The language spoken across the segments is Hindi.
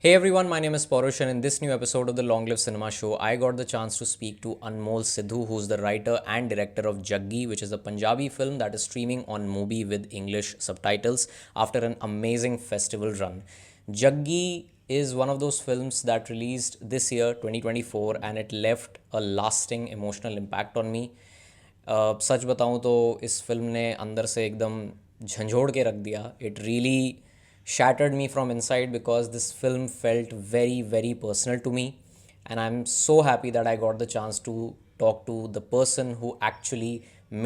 Hey everyone, my name is Parush, and in this new episode of the Long Live Cinema Show, I got the chance to speak to Anmol Sidhu, who's the writer and director of Jaggi, which is a Punjabi film that is streaming on Mubi with English subtitles after an amazing festival run. Jaggi is one of those films that released this year, 2024, and it left a lasting emotional impact on me. सच बताऊं तो इस फिल्म ने अंदर से एकदम झंझोड़ के रख दिया. It really shattered me from inside because this film felt very, very personal to me. And I'm so happy that I got the chance to talk to the person who actually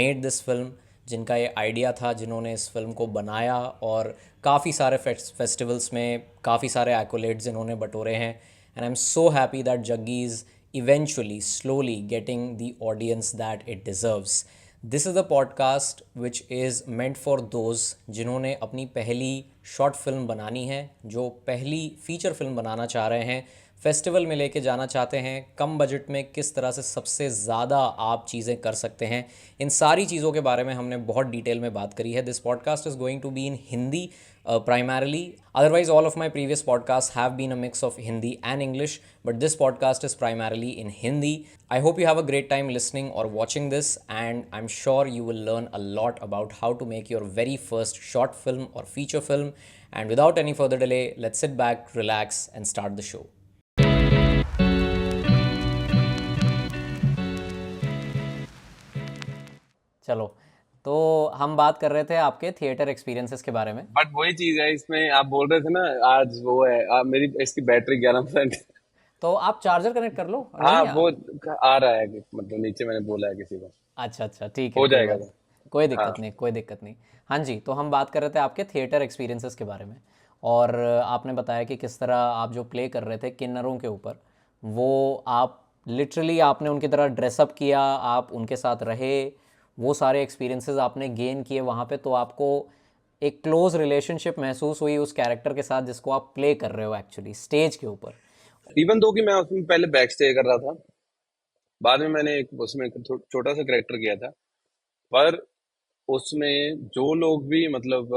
made this film, जिनका ये आइडिया था, जिन्होंने इस फिल्म को बनाया और काफ़ी सारे फेस्टिवल्स में काफ़ी सारे एक्कोलेट्स इन्होंने बटोरे हैं. And I am so happy that Jaggi is eventually slowly getting the audience that it deserves. This is a podcast which is meant for those जिन्होंने अपनी पहली शॉर्ट फिल्म बनानी है, जो पहली फीचर फिल्म बनाना चाह रहे हैं, फेस्टिवल में लेके जाना चाहते हैं, कम बजट में किस तरह से सबसे ज़्यादा आप चीज़ें कर सकते हैं. इन सारी चीज़ों के बारे में हमने बहुत डिटेल में बात करी है. This podcast is going to be in Hindi primarily. Otherwise, all of my previous podcasts have been a mix of Hindi and English, but this podcast is primarily in Hindi. I hope you have a great time listening or watching this, and I'm sure you will learn a lot about how to make your very first short film or feature film. And without any further delay, let's sit back, relax, and start the show. चलो, तो हम बात कर रहे थे आपके थिएटर एक्सपीरियंसेस के बारे में. बट वही चीज है, इसमें आप बोल रहे थे ना, आज वो है मेरी इसकी बैटरी 11%. तो आप चार्जर कनेक्ट कर लो. हाँ, नहीं वो आ रहा है मतलब नीचे मैंने बोला है किसी को. अच्छा अच्छा, ठीक है, हो कोई जाएगा बात, वो. कोई हाँ. दिक्कत नहीं, कोई दिक्कत नहीं. हाँ जी, तो हम बात कर रहे थे आपके थिएटर एक्सपीरियंसेस के बारे में. और आपने बताया कि किस तरह आप जो प्ले कर रहे थे किन्नरों के ऊपर, वो आप लिटरली आपने उनकी तरह ड्रेसअप किया, आप उनके साथ रहे, वो सारे एक्सपीरियंसेस आपने गेन किए वहाँ पे, तो आपको एक क्लोज रिलेशनशिप महसूस हुई उस कैरेक्टर के साथ जिसको आप प्ले कर रहे हो एक्चुअली स्टेज के ऊपर. इवन दो कि मैं उसमें पहले बैक स्टे कर रहा था, बाद में मैंने एक उसमें एक छोटा सा करेक्टर किया था. पर उसमें जो लोग भी मतलब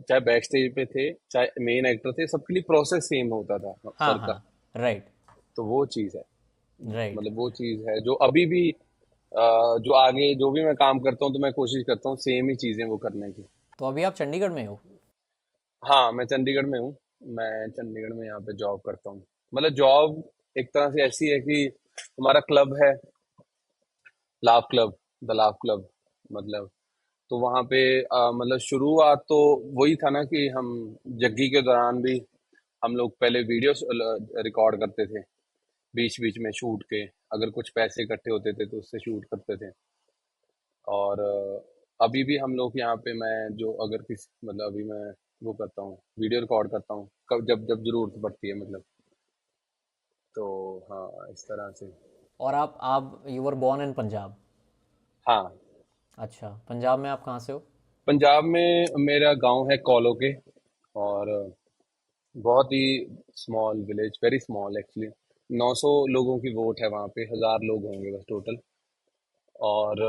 चाहे बैक स्टेज पे थे चाहे मेन एक्टर थे, सबके लिए प्रोसेस सेम होता था हाँ सर हाँ, का. राइट तो वो चीज है, राइट. मतलब वो चीज है जो अभी भी जो आगे जो भी मैं काम करता हूँ तो मैं कोशिश करता हूँ सेम ही चीजें वो करने की. तो अभी आप चंडीगढ़ में हो? हाँ, मैं चंडीगढ़ में हूँ. मैं चंडीगढ़ में यहाँ पे जॉब करता हूँ. मतलब जॉब एक तरह से ऐसी है कि हमारा क्लब है, लाव क्लब, द लाव क्लब. मतलब तो वहाँ पे मतलब शुरुआत तो वही था ना कि हम जग्गी के दौरान भी हम लोग पहले वीडियो रिकॉर्ड करते थे, बीच बीच में शूट के. अगर कुछ पैसे इकट्ठे होते थे तो उससे शूट करते थे. और अभी भी हम लोग यहाँ पे मैं जो अगर किस मतलब अभी मैं वो करता हूँ, वीडियो रिकॉर्ड करता हूँ कब जब जब जरूरत पड़ती है मतलब. तो हाँ, इस तरह से. और आप you were born in Punjab? हाँ. अच्छा, पंजाब में आप कहाँ से हो? पंजाब में मेरा गांव है कौलो के. और बहुत ही small village, very small actually. 900 लोगों की वोट है वहाँ पे, 1000 लोग होंगे बस टोटल. और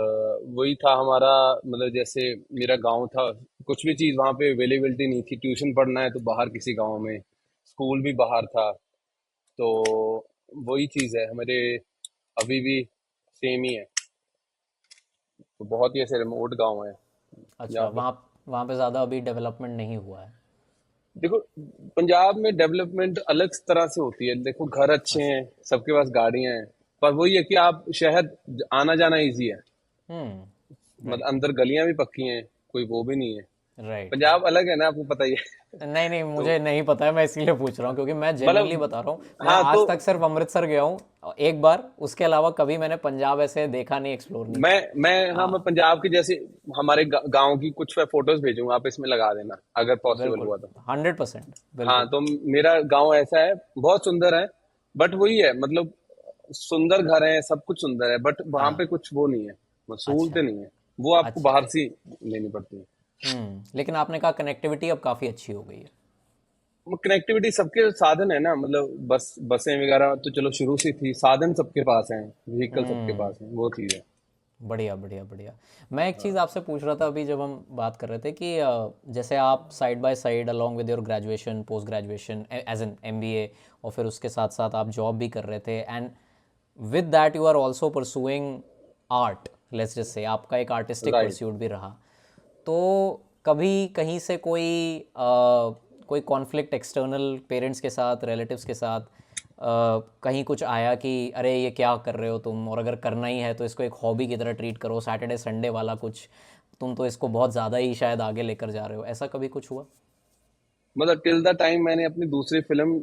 वही था हमारा, मतलब जैसे मेरा गांव था, कुछ भी चीज़ वहाँ पे अवेलेबिलिटी नहीं थी. ट्यूशन पढ़ना है तो बाहर किसी गांव में, स्कूल भी बाहर था. तो वही चीज़ है हमारे, अभी भी सेम ही है. तो बहुत ही ऐसे रिमोट गांव है अच्छा, यहाँ पे. वहाँ वहाँ पे ज़्यादा अभी डेवलपमेंट नहीं हुआ है? देखो, पंजाब में डेवलपमेंट अलग तरह से होती है. देखो, घर अच्छे अच्छा. हैं, सबके पास गाड़ियां हैं, पर वही है कि आप शहर आना जाना इजी है. मतलब राइट अंदर गलियां भी पक्की हैं, कोई वो भी नहीं है. Right right. पंजाब अलग है ना, आपको पता ही है. नहीं नहीं, तो मुझे नहीं पता है, मैं इसीलिए पूछ रहा हूँ क्योंकि मैं जेन्युइनली मतलब बता रहा हूँ. मैं हाँ. तो आज तक सिर्फ अमृतसर गया हूँ एक बार, उसके अलावा कभी मैंने पंजाब ऐसे देखा नहीं, एक्सप्लोर नहीं मैं किया. मैं हाँ, पंजाब की जैसे हमारे गांव की कुछ फोटोज भेजूंगा, आप इसमें लगा देना अगर पॉसिबल बिल्कुल, हुआ तो. 100%, हाँ, बिल्कुल. तो मेरा गांव ऐसा है, बहुत सुंदर है. बट वही है, मतलब सुंदर घर है, सब कुछ सुंदर है, बट वहां पे हाँ. कुछ वो नहीं है, अच्छा सहूलतें नहीं है. वो आपको अच्छा. बाहर से लेनी पड़ती है. लेकिन आपने कहा कनेक्टिविटी अब काफ़ी अच्छी हो गई है. कनेक्टिविटी सबके साधन है ना, मतलब बसें वगैरह तो चलो शुरू से थी, साधन सबके पास हैं, व्हीकल सबके पास हैं, वो चीज है. बढ़िया बढ़िया बढ़िया। मैं एक चीज़ आपसे पूछ रहा था अभी जब हम बात कर रहे थे कि जैसे आप side by side along with your graduation post graduation as an MBA और फिर उसके साथ साथ आप जॉब भी कर रहे थे and with that you are also pursuing art, let's just say आपका एक आर्टिस्टिक राइट। परस्यूट भी रहा। तो कभी कहीं से कोई कॉन्फ्लिक्ट एक्सटर्नल पेरेंट्स के साथ रिलेटिव्स के साथ कहीं कुछ आया कि अरे ये क्या कर रहे हो तुम, और अगर करना ही है तो इसको एक हॉबी की तरह ट्रीट करो, सैटरडे संडे वाला कुछ, तुम तो इसको बहुत ज़्यादा ही शायद आगे लेकर जा रहे हो, ऐसा कभी कुछ हुआ? मतलब टिल द टाइम मैंने अपनी दूसरी फिल्म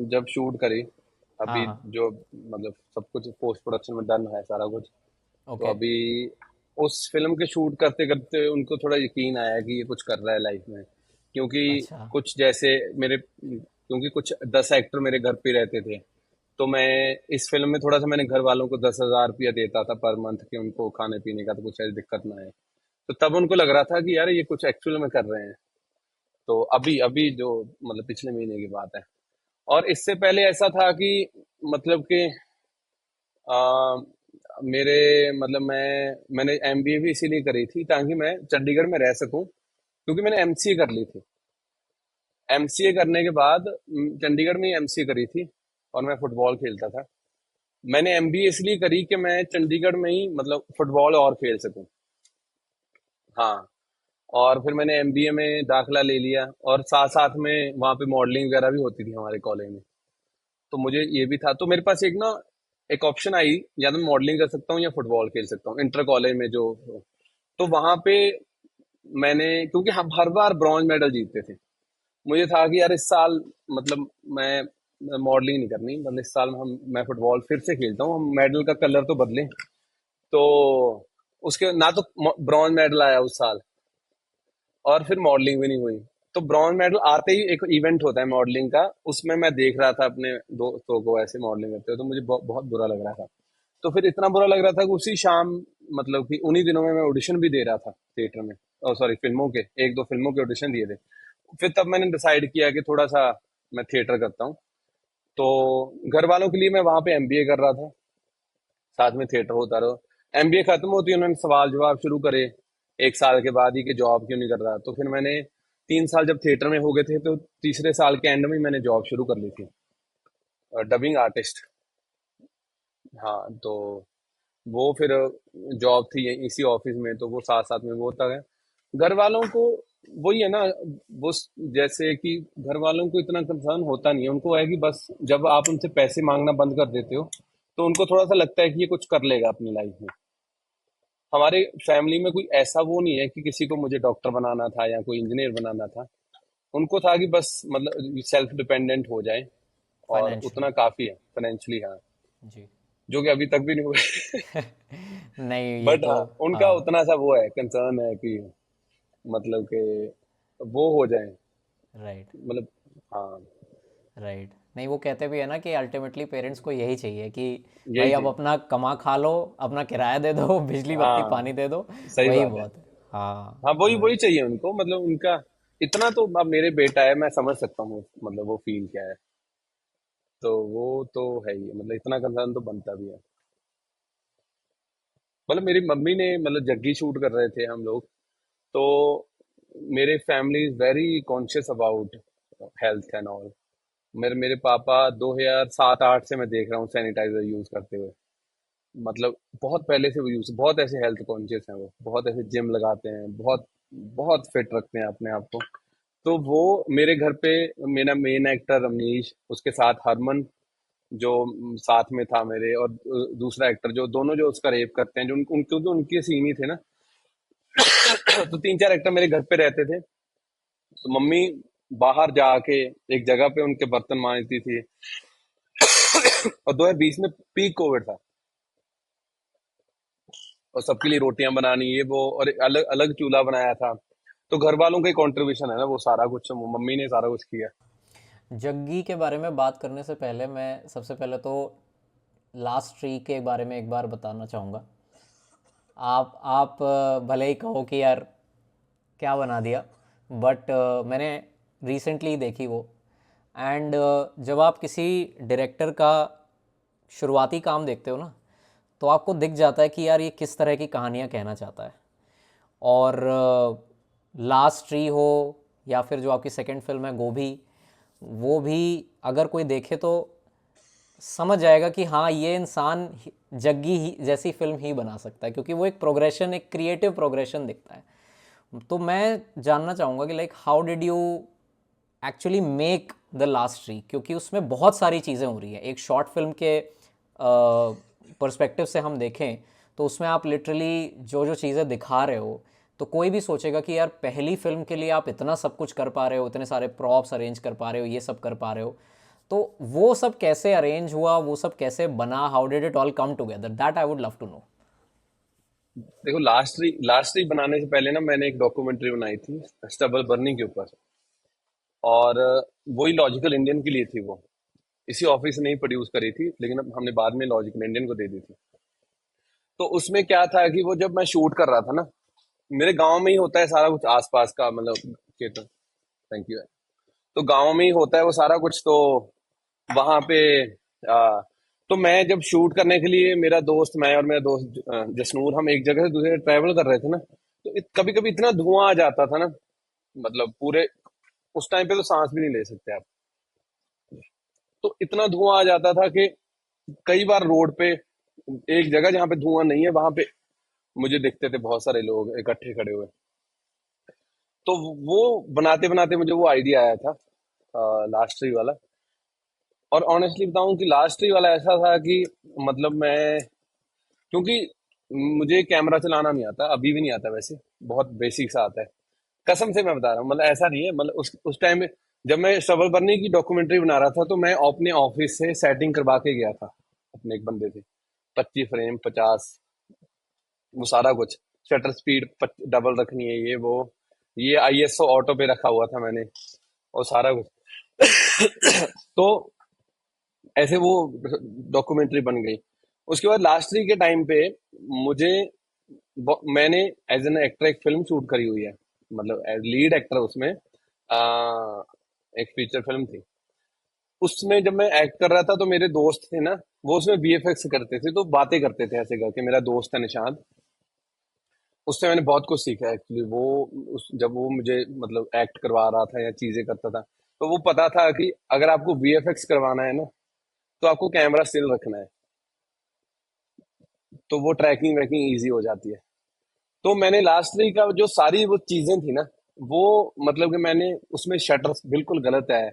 जब शूट करी, हाँ अभी हाँ। जो मतलब सब कुछ पोस्ट प्रोडक्शन में डन है सारा कुछ, तो ओके। अभी उस फिल्म के शूट करते करते उनको थोड़ा यकीन आया कि ये कुछ कर रहा है लाइफ में, क्योंकि अच्छा। कुछ जैसे मेरे क्योंकि कुछ 10 एक्टर मेरे घर पे रहते थे, तो मैं इस फिल्म में थोड़ा सा मैंने घर वालों को 10,000 रुपया देता था पर मंथ कि उनको खाने पीने का तो कुछ ऐसी दिक्कत ना है। तो तब उनको लग रहा था कि यार ये कुछ एक्चुअल में कर रहे हैं। तो अभी अभी जो मतलब पिछले महीने की बात है। और इससे पहले ऐसा था कि मतलब कि आ, मेरे मतलब मैंने एमबीए भी इसीलिए करी थी ताकि मैं चंडीगढ़ में रह सकूं, क्योंकि मैंने एमसीए कर ली थी। एमसीए करने के बाद चंडीगढ़ में ही एमसीए करी थी और मैं फुटबॉल खेलता था। मैंने एमबीए इसलिए करी कि मैं चंडीगढ़ में ही मतलब फुटबॉल और खेल सकूं। हाँ। और फिर मैंने एमबीए में दाखिला ले लिया और साथ साथ में वहाँ पे मॉडलिंग वगैरह भी होती थी हमारे कॉलेज में। तो मुझे ये भी था, तो मेरे पास एक ऑप्शन आई, या तो मैं मॉडलिंग कर सकता हूँ या फुटबॉल खेल सकता हूँ इंटर कॉलेज में जो। तो वहां पे मैंने, क्योंकि हम हर बार ब्रॉन्ज मेडल जीतते थे, मुझे था कि यार इस साल मतलब मैं मॉडलिंग नहीं करनी, मतलब इस साल मैं फुटबॉल फिर से खेलता हूँ, हम मेडल का कलर तो बदलें। तो उसके ना तो ब्रॉन्ज मेडल आया उस साल और फिर मॉडलिंग भी नहीं हुई। तो ब्रॉन्ज मेडल आते ही एक इवेंट होता है मॉडलिंग का, उसमें मैं देख रहा था अपने दोस्तों को ऐसे मॉडलिंग करते हुए, तो मुझे बहुत बुरा लग रहा था। तो फिर इतना बुरा लग रहा था कि उसी शाम, मतलब कि उन्हीं दिनों में मैं ऑडिशन भी दे रहा था थिएटर में, और सॉरी फिल्मों के, एक दो फिल्मों के ऑडिशन दिए थे। फिर तब मैंने डिसाइड किया कि थोड़ा सा मैं थिएटर करता हूँ। तो घर वालों के लिए मैं वहां पे एमबीए कर रहा था, साथ में थिएटर होता रहो। एमबीए खत्म होती है, उन्होंने सवाल जवाब शुरू करे एक साल के बाद ही कि जॉब क्यों नहीं कर रहा। तो फिर मैंने 3 साल जब थिएटर में हो गए थे, तो तीसरे साल के एंड में मैंने जॉब शुरू कर ली थी, डबिंग आर्टिस्ट। हाँ। तो वो फिर जॉब थी इसी ऑफिस में, तो वो साथ साथ में वो होता है। घर वालों को वही है ना, वो जैसे कि घर वालों को इतना कंसर्न होता नहीं है, उनको है कि बस जब आप उनसे पैसे मांगना बंद कर देते हो, तो उनको थोड़ा सा लगता है कि ये कुछ कर लेगा अपनी लाइफ में। हमारे फैमिली में कोई ऐसा वो नहीं है कि किसी को मुझे डॉक्टर बनाना था या कोई इंजीनियर बनाना था। उनको था कि बस मतलब सेल्फ डिपेंडेंट हो जाए, और फाइनेंशियली। उतना काफी है फाइनेंशियली। हाँ। जी। जो कि अभी तक भी नहीं हुए। नहीं ये बट तो। हाँ, उनका हाँ। उतना सा वो है, कंसर्न है कि मतलब कि वो हो जाए, राइट। मतलब। हाँ। राइट। नहीं वो कहते भी है ना कि अल्टीमेटली पेरेंट्स को यही चाहिए कि यही भाई अब चाहिए। अपना कमा खा लो, अपना किराया दे दो, बिजली बत्ती हाँ, पानी दे दो, सही वही बात है। बहुत है। हाँ हाँ, वही वही। वही चाहिए उनको, मतलब उनका इतना तो, अब मेरे बेटा है, मैं समझ सकता हूँ मतलब वो फील क्या है। तो वो तो है ही, मतलब इतना कंसर्न तो बनता भी है। मतलब मेरी मम्मी ने, मतलब जग्गी शूट कर रहे थे हम लोग, तो मेरे family is very conscious about health and all. मेरे मेरे पापा 2007-8 से मैं देख रहा हूँ सैनिटाइजर यूज करते हुए। मतलब बहुत पहले से वो यूज, बहुत ऐसे हेल्थ कॉन्शियस हैं, वो बहुत ऐसे जिम लगाते हैं, बहुत बहुत फिट रखते हैं अपने आप को। तो वो मेरे घर पे, मेरा मेन एक्टर रमनीश, उसके साथ हरमन जो साथ में था मेरे, और दूसरा एक्टर जो, दोनों जो उसका रेप करते हैं, जो उनके तो उनके सीन ही थे ना। तो 3-4 एक्टर मेरे घर पे रहते थे। तो मम्मी बाहर जाके एक जगह पे उनके बर्तन मांजती थी। और 2020 में पीक कोविड था, और सबके लिए रोटियां बनानी ये वो, और एक अलग अलग चूल्हा बनाया था। तो घर वालों का ही कॉन्ट्रीब्यूशन है ना वो सारा कुछ, वो मम्मी ने सारा कुछ किया। जग्गी के बारे में बात करने से पहले मैं सबसे पहले तो लास्ट ट्री के बारे में एक बार बताना चाहूँगा। आप भले ही कहो कि यार क्या बना दिया, बट मैंने रिसेंटली देखी वो। एंड जब आप किसी डायरेक्टर का शुरुआती काम देखते हो ना, तो आपको दिख जाता है कि यार ये किस तरह की कहानियाँ कहना चाहता है। और लास्ट ट्री हो या फिर जो आपकी सेकंड फिल्म है गोभी, वो भी अगर कोई देखे तो समझ जाएगा कि हाँ ये इंसान जग्गी ही जैसी फिल्म ही बना सकता है, क्योंकि वो एक प्रोग्रेशन, एक क्रिएटिव प्रोग्रेशन दिखता है। तो मैं जानना चाहूँगा कि like how did you actually make the last tree, क्योंकि उसमें बहुत सारी चीज़ें हो रही है। एक शॉर्ट फिल्म के पर्सपेक्टिव से हम देखें तो उसमें आप लिटरली जो जो चीज़ें दिखा रहे हो, तो कोई भी सोचेगा कि यार पहली फिल्म के लिए आप इतना सब कुछ कर पा रहे हो, इतने सारे प्रॉप्स अरेंज कर पा रहे हो, ये सब कर पा रहे हो, तो वो सब कैसे अरेंज हुआ, वो सब कैसे बना, how did it all come together, that I would love to know. देखो, लास्ट ट्री बनाने से पहले ना मैंने एक डॉक्यूमेंट्री बनाई थी स्टबल बर्निंग के ऊपर। और वही लॉजिकल इंडियन के लिए थी वो। इसी ऑफिस ने ही प्रोड्यूस करी थी, लेकिन अब हमने बाद में लॉजिकल इंडियन को दे दी थी। तो उसमें क्या था कि वो जब मैं शूट कर रहा था ना, मेरे गांव में ही होता है सारा कुछ आसपास का, मतलब खेत। Thank you. तो गांव में ही होता है वो सारा कुछ। तो वहां पे आ, तो मैं जब शूट करने के लिए, मेरा दोस्त, मैं और मेरा दोस्त जसनूर, हम एक जगह से दूसरे जगह ट्रैवल कर रहे थे ना, तो कभी कभी इतना धुआं आ जाता था ना, मतलब पूरे उस टाइम पे तो सांस भी नहीं ले सकते आप। तो इतना धुआं आ जाता था कि कई बार रोड पे, एक जगह जहाँ पे धुआं नहीं है वहां पे मुझे दिखते थे बहुत सारे लोग इकट्ठे खड़े हुए। तो वो बनाते बनाते मुझे वो आइडिया आया था लास्ट ट्री वाला। और ऑनेस्टली बताऊं कि लास्ट ट्री वाला ऐसा था कि मतलब मैं, क्योंकि मुझे कैमरा चलाना नहीं आता, अभी भी नहीं आता वैसे, बहुत बेसिक सा आता है। कसम से मैं बता रहा हूँ, मतलब ऐसा नहीं है, मतलब उस टाइम में जब मैं शवल बर्नी की डॉक्यूमेंट्री बना रहा था तो मैं अपने ऑफिस से सेटिंग करवा के गया था अपने एक बंदे से। 25 फ्रेम, 50, वो सारा कुछ, शटर स्पीड डबल रखनी है, ये वो, ये आईएसओ ऑटो पे रखा हुआ था मैंने, और सारा कुछ। तो ऐसे वो डॉक्यूमेंट्री बन गई। उसके बाद लास्ट थ्री के टाइम पे मुझे, मैंने एज एन एक्टर एक फिल्म शूट करी हुई है, मतलब एज लीड एक्टर उसमें। एक फीचर फिल्म थी। उसमें जब मैं एक्ट कर रहा था तो मेरे दोस्त थे ना, वो उसमें वीएफएक्स करते थे, तो बातें करते थे ऐसे करके। मेरा दोस्त है निशांत, उससे मैंने बहुत कुछ सीखा एक्चुअली। वो जब वो मुझे मतलब एक्ट करवा रहा था या चीजें करता था, तो वो पता था कि अगर आपको वीएफएक्स करवाना है ना, तो आपको कैमरा स्टिल रखना है, तो वो ट्रैकिंग वैकिंग इजी हो जाती है। तो मैंने लास्ट वीक का जो सारी वो चीजें थी ना, वो मतलब कि मैंने उसमें शटर बिल्कुल गलत है,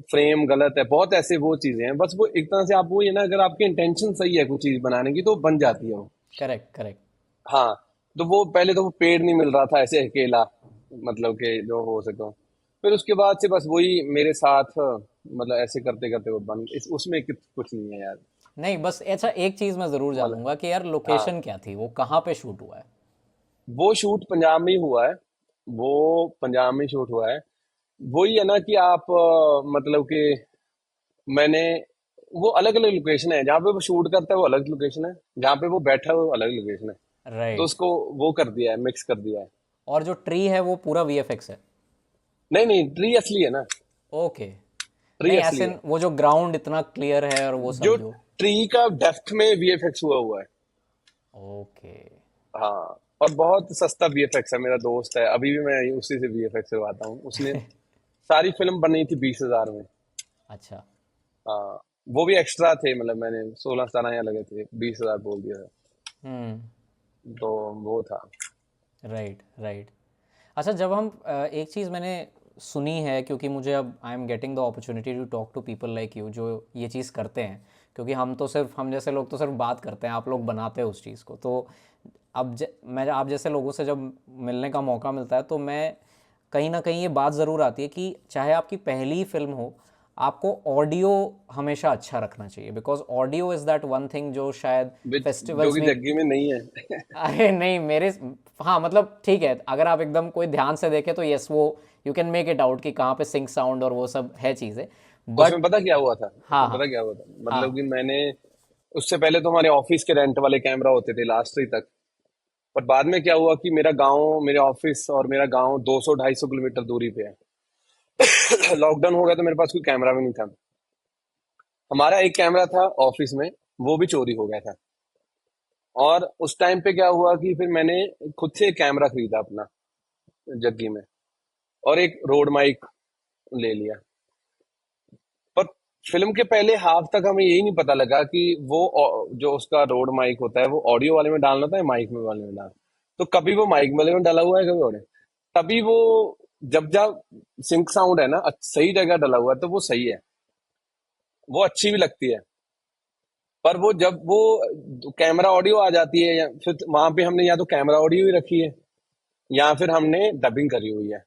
फ्रेम गलत है, बहुत ऐसे वो चीजें हैं। बस वो एक तरह से आप वो ये ना, अगर आपकी इंटेंशन सही है कुछ चीज बनाने की तो बन जाती है वो। Correct correct. हाँ। तो वो पहले तो वो पेड़ नहीं मिल रहा था ऐसे अकेला, मतलब कि जो हो सको। फिर उसके बाद से बस वही मेरे साथ, मतलब ऐसे करते करते वो बन उसमें कुछ नहीं है यार। नहीं बस अच्छा, एक चीज़ मैं ज़रूर मतलब जानूंगा कि यार हाँ, लोकेशन क्या थी, वो कहाँ पे शूट हुआ है। वो शूट पंजाब में ही हुआ है। वो पंजाब में शूट हुआ है। वही है ना कि आप मतलब कि मैंने, वो अलग अलग लोकेशन है, जहाँ पे वो शूट करता है वो अलग लोकेशन है, जहाँ पे वो बैठा है वो अलग लोकेशन है। तो राइट। उसको वो कर दिया है, मिक्स कर दिया है। और जो ट्री है वो पूरा वीएफएक्स है। नहीं नहीं, ट्री असली है ना। ओके। ट्री नहीं असली ऐसे है। वो जो ग्राउंड इतना क्लियर है और वो जो सब जो। ट्री का डेप्थ में वीएफएक्स हुआ हुआ है। ओके। हाँ। और बहुत सस्ता वीएफएक्स है, मेरा दोस्त है, अभी भी मैं उसी से वीएफएक्स करवाता हूँ। उसने सारी फिल्म बनी थी 20,000 में। अच्छा। हाँ। वो भी एक्स्ट्रा थे, मतलब मैंने 16-17 यहाँ लगे थे, 20,000 बोल दिया था। हम्म। तो वो था। Right right. अच्छा जब हम एक चीज़ मैंने सुनी है, क्योंकि मुझे अब I am getting the opportunity to talk to people like you जो ये चीज़ करते हैं, क्योंकि हम तो सिर्फ, हम जैसे लोग तो सिर्फ बात करते हैं, आप लोग बनाते हैं उस चीज़ को। तो अब मैं आप जैसे लोगों से जब मिलने का मौका मिलता है तो मैं कहीं ना कहीं ये बात ज़रूर आती है कि चाहे आपकी पहली फिल्म हो, आपको ऑडियो हमेशा अच्छा रखना चाहिए, because audio is that one thing जो शायद जो फेस्टिवल्स कि में। जग्गी में नहीं है। अरे नहीं मेरे, हाँ मतलब ठीक है, अगर आप एकदम कोई ध्यान से देखें तो यस वो you can make it out कि कहाँ पे सिंक साउंड और वो सब है चीज़ें, उसमें बट। पता क्या हुआ था, हाँ उसमें हाँ। पता क्या हुआ था, मतलब हाँ। कि मैंने, उससे पहले तो हमारे ऑफिस के रेंट वाले कैमरा होते थे लास्ट तक। पर बाद में क्या हुआ कि मेरा गांव, मेरे ऑफिस और मेरा गांव 200-250 किलोमीटर दूरी पे है। लॉकडाउन हो गया तो मेरे पास कोई कैमरा भी नहीं था। हमारा एक कैमरा था ऑफिस में, वो भी चोरी हो गया था। और उस टाइम पे क्या हुआ कि फिर मैंने खुद से एक कैमरा खरीदा अपना जग्गी में, और एक रोड माइक ले लिया। पर फिल्म के पहले हाफ तक हमें यही नहीं पता लगा कि वो जो उसका रोड माइक होता है वो ऑडियो वाले में डालना था या माइक में वाले में डालना। तो कभी वो माइक वाले में डाला हुआ है, कभी ऑडियो। तभी वो जब जब सिंक साउंड है ना, सही जगह डाला हुआ है तो वो सही है, वो अच्छी भी लगती है। पर वो जब वो कैमरा ऑडियो आ जाती है, या फिर वहां पे हमने या तो कैमरा ऑडियो ही रखी है या फिर हमने डबिंग करी हुई है।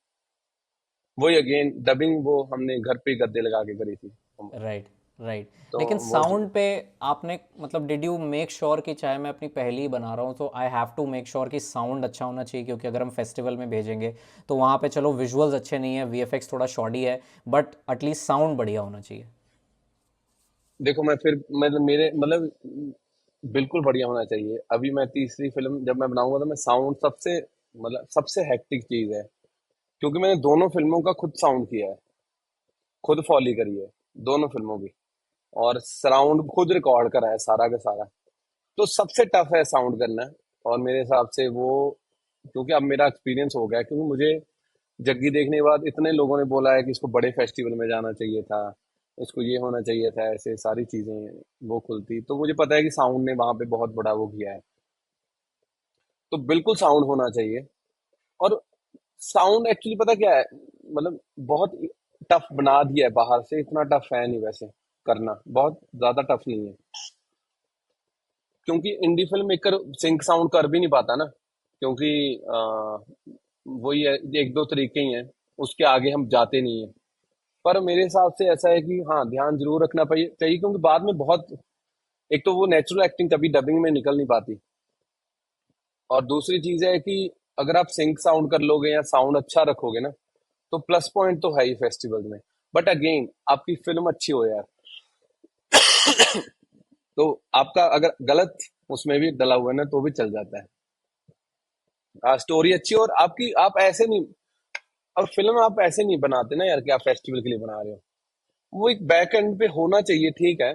वही अगेन डबिंग वो हमने घर पे ही गद्दे लगा के करी थी। Right, right. तो लेकिन वो चीज। साउंड पे आपने मतलब डिड यू मेक श्योर कि चाहे मैं अपनी पहली ही बना रहा हूँ तो I have to make sure कि साउंड अच्छा होना चाहिए, क्योंकि अगर हम फेस्टिवल में भेजेंगे तो वहाँ पे चलो विजुअल्स अच्छे नहीं है, वीएफएक्स थोड़ा शॉडी है, बट एटलीस्ट साउंड बढ़िया होना चाहिए। देखो मैं फिर मतलब मेरे मतलब बिल्कुल बढ़िया होना चाहिए। अभी मैं तीसरी फिल्म जब मैं बनाऊंगा तो मैं साउंड सबसे मतलब सबसे हेक्टिक चीज है, क्योंकि मैंने दोनों फिल्मों का खुद साउंड किया है, खुद फॉली करी है दोनों फिल्मों की, और सराउंड खुद रिकॉर्ड करा है सारा का सारा। तो सबसे टफ है साउंड करना। और मेरे हिसाब से वो, क्योंकि अब मेरा एक्सपीरियंस हो गया है, क्योंकि मुझे जग्गी देखने के बाद इतने लोगों ने बोला है कि इसको बड़े फेस्टिवल में जाना चाहिए था, इसको ये होना चाहिए था, ऐसे सारी चीजें वो खुलती, तो मुझे पता है कि साउंड ने वहां पे बहुत बड़ा वो किया है। तो बिल्कुल साउंड होना चाहिए। और साउंड एक्चुअली पता क्या है, मतलब बहुत टफ बना दिया है बाहर से, इतना टफ है नहीं वैसे करना, बहुत ज्यादा टफ नहीं है। क्योंकि indie film maker sync sound कर भी नहीं पाता ना, क्योंकि वही है, एक दो तरीके ही हैं, उसके आगे हम जाते नहीं है। पर मेरे हिसाब से ऐसा है कि हाँ, ध्यान जरूर रखना चाहिए, क्योंकि बाद में बहुत, एक तो वो नेचुरल एक्टिंग कभी डबिंग में निकल नहीं पाती, और दूसरी चीज है कि अगर आप सिंक साउंड कर लोगे या साउंड अच्छा रखोगे ना, तो प्लस पॉइंट तो है ही फेस्टिवल में। बट अगेन आपकी फिल्म अच्छी हो यार, तो आपका अगर गलत उसमें भी डला हुआ है ना तो भी चल जाता है। स्टोरी अच्छी हो और आपकी, आप ऐसे नहीं, अब फिल्म आप ऐसे नहीं बनाते ना यार कि आप फेस्टिवल के लिए बना रहे हो। वो एक बैक एंड पे होना चाहिए, ठीक है,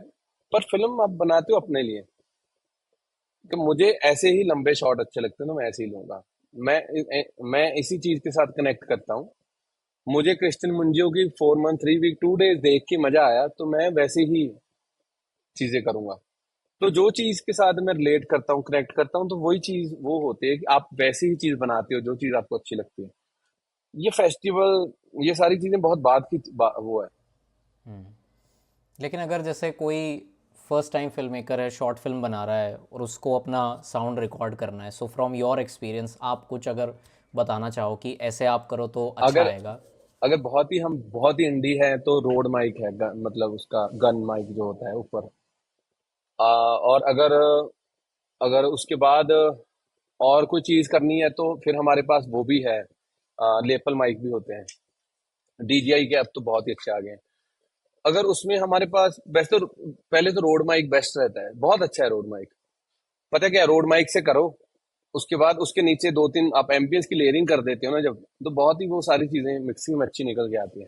पर फिल्म आप बनाते हो अपने लिए। कि मुझे ऐसे ही लंबे शॉट अच्छे लगते हैं तो मैं ऐसे ही लूंगा। मैं मैं इसी चीज के साथ कनेक्ट करता हूँ। मुझे क्रिस्टियन मुंजियो की 4 मंथ 3 वीक 2 डेज देख के मजा आया, तो मैं वैसे ही चीजें करूंगा। तो जो चीज के साथ मैं रिलेट करता हूँ, कनेक्ट करता हूँ, तो वही चीज वो होती है कि आप वैसी ही चीज बनाते हो जो चीज आपको अच्छी लगती है। ये फेस्टिवल, ये सारी चीजें बहुत बाद की वो है। लेकिन अगर जैसे कोई फर्स्ट टाइम फिल्म मेकर है, शॉर्ट फिल्म बना रहा है और उसको अपना साउंड रिकॉर्ड करना है, सो फ्रॉम योर एक्सपीरियंस आप कुछ अगर बताना चाहो कि ऐसे आप करो तो अच्छा अगर आएगा। अगर बहुत ही इंडी है तो रोड माइक है, मतलब उसका गन माइक जो होता है ऊपर। और अगर अगर उसके बाद और कोई चीज करनी है तो फिर हमारे पास वो भी है, लेपल माइक भी होते हैं। डीजीआई के अब तो बहुत ही अच्छे आ गए हैं। अगर उसमें हमारे पास वैसे तो पहले तो रोड माइक बेस्ट रहता है, बहुत अच्छा है रोड माइक। पता है क्या, रोड माइक से करो, उसके बाद उसके नीचे दो तीन आप एम्बियंस की लेयरिंग कर देते हो ना जब, तो बहुत ही वो सारी चीजें मिक्सिंग में अच्छी निकल के आती है।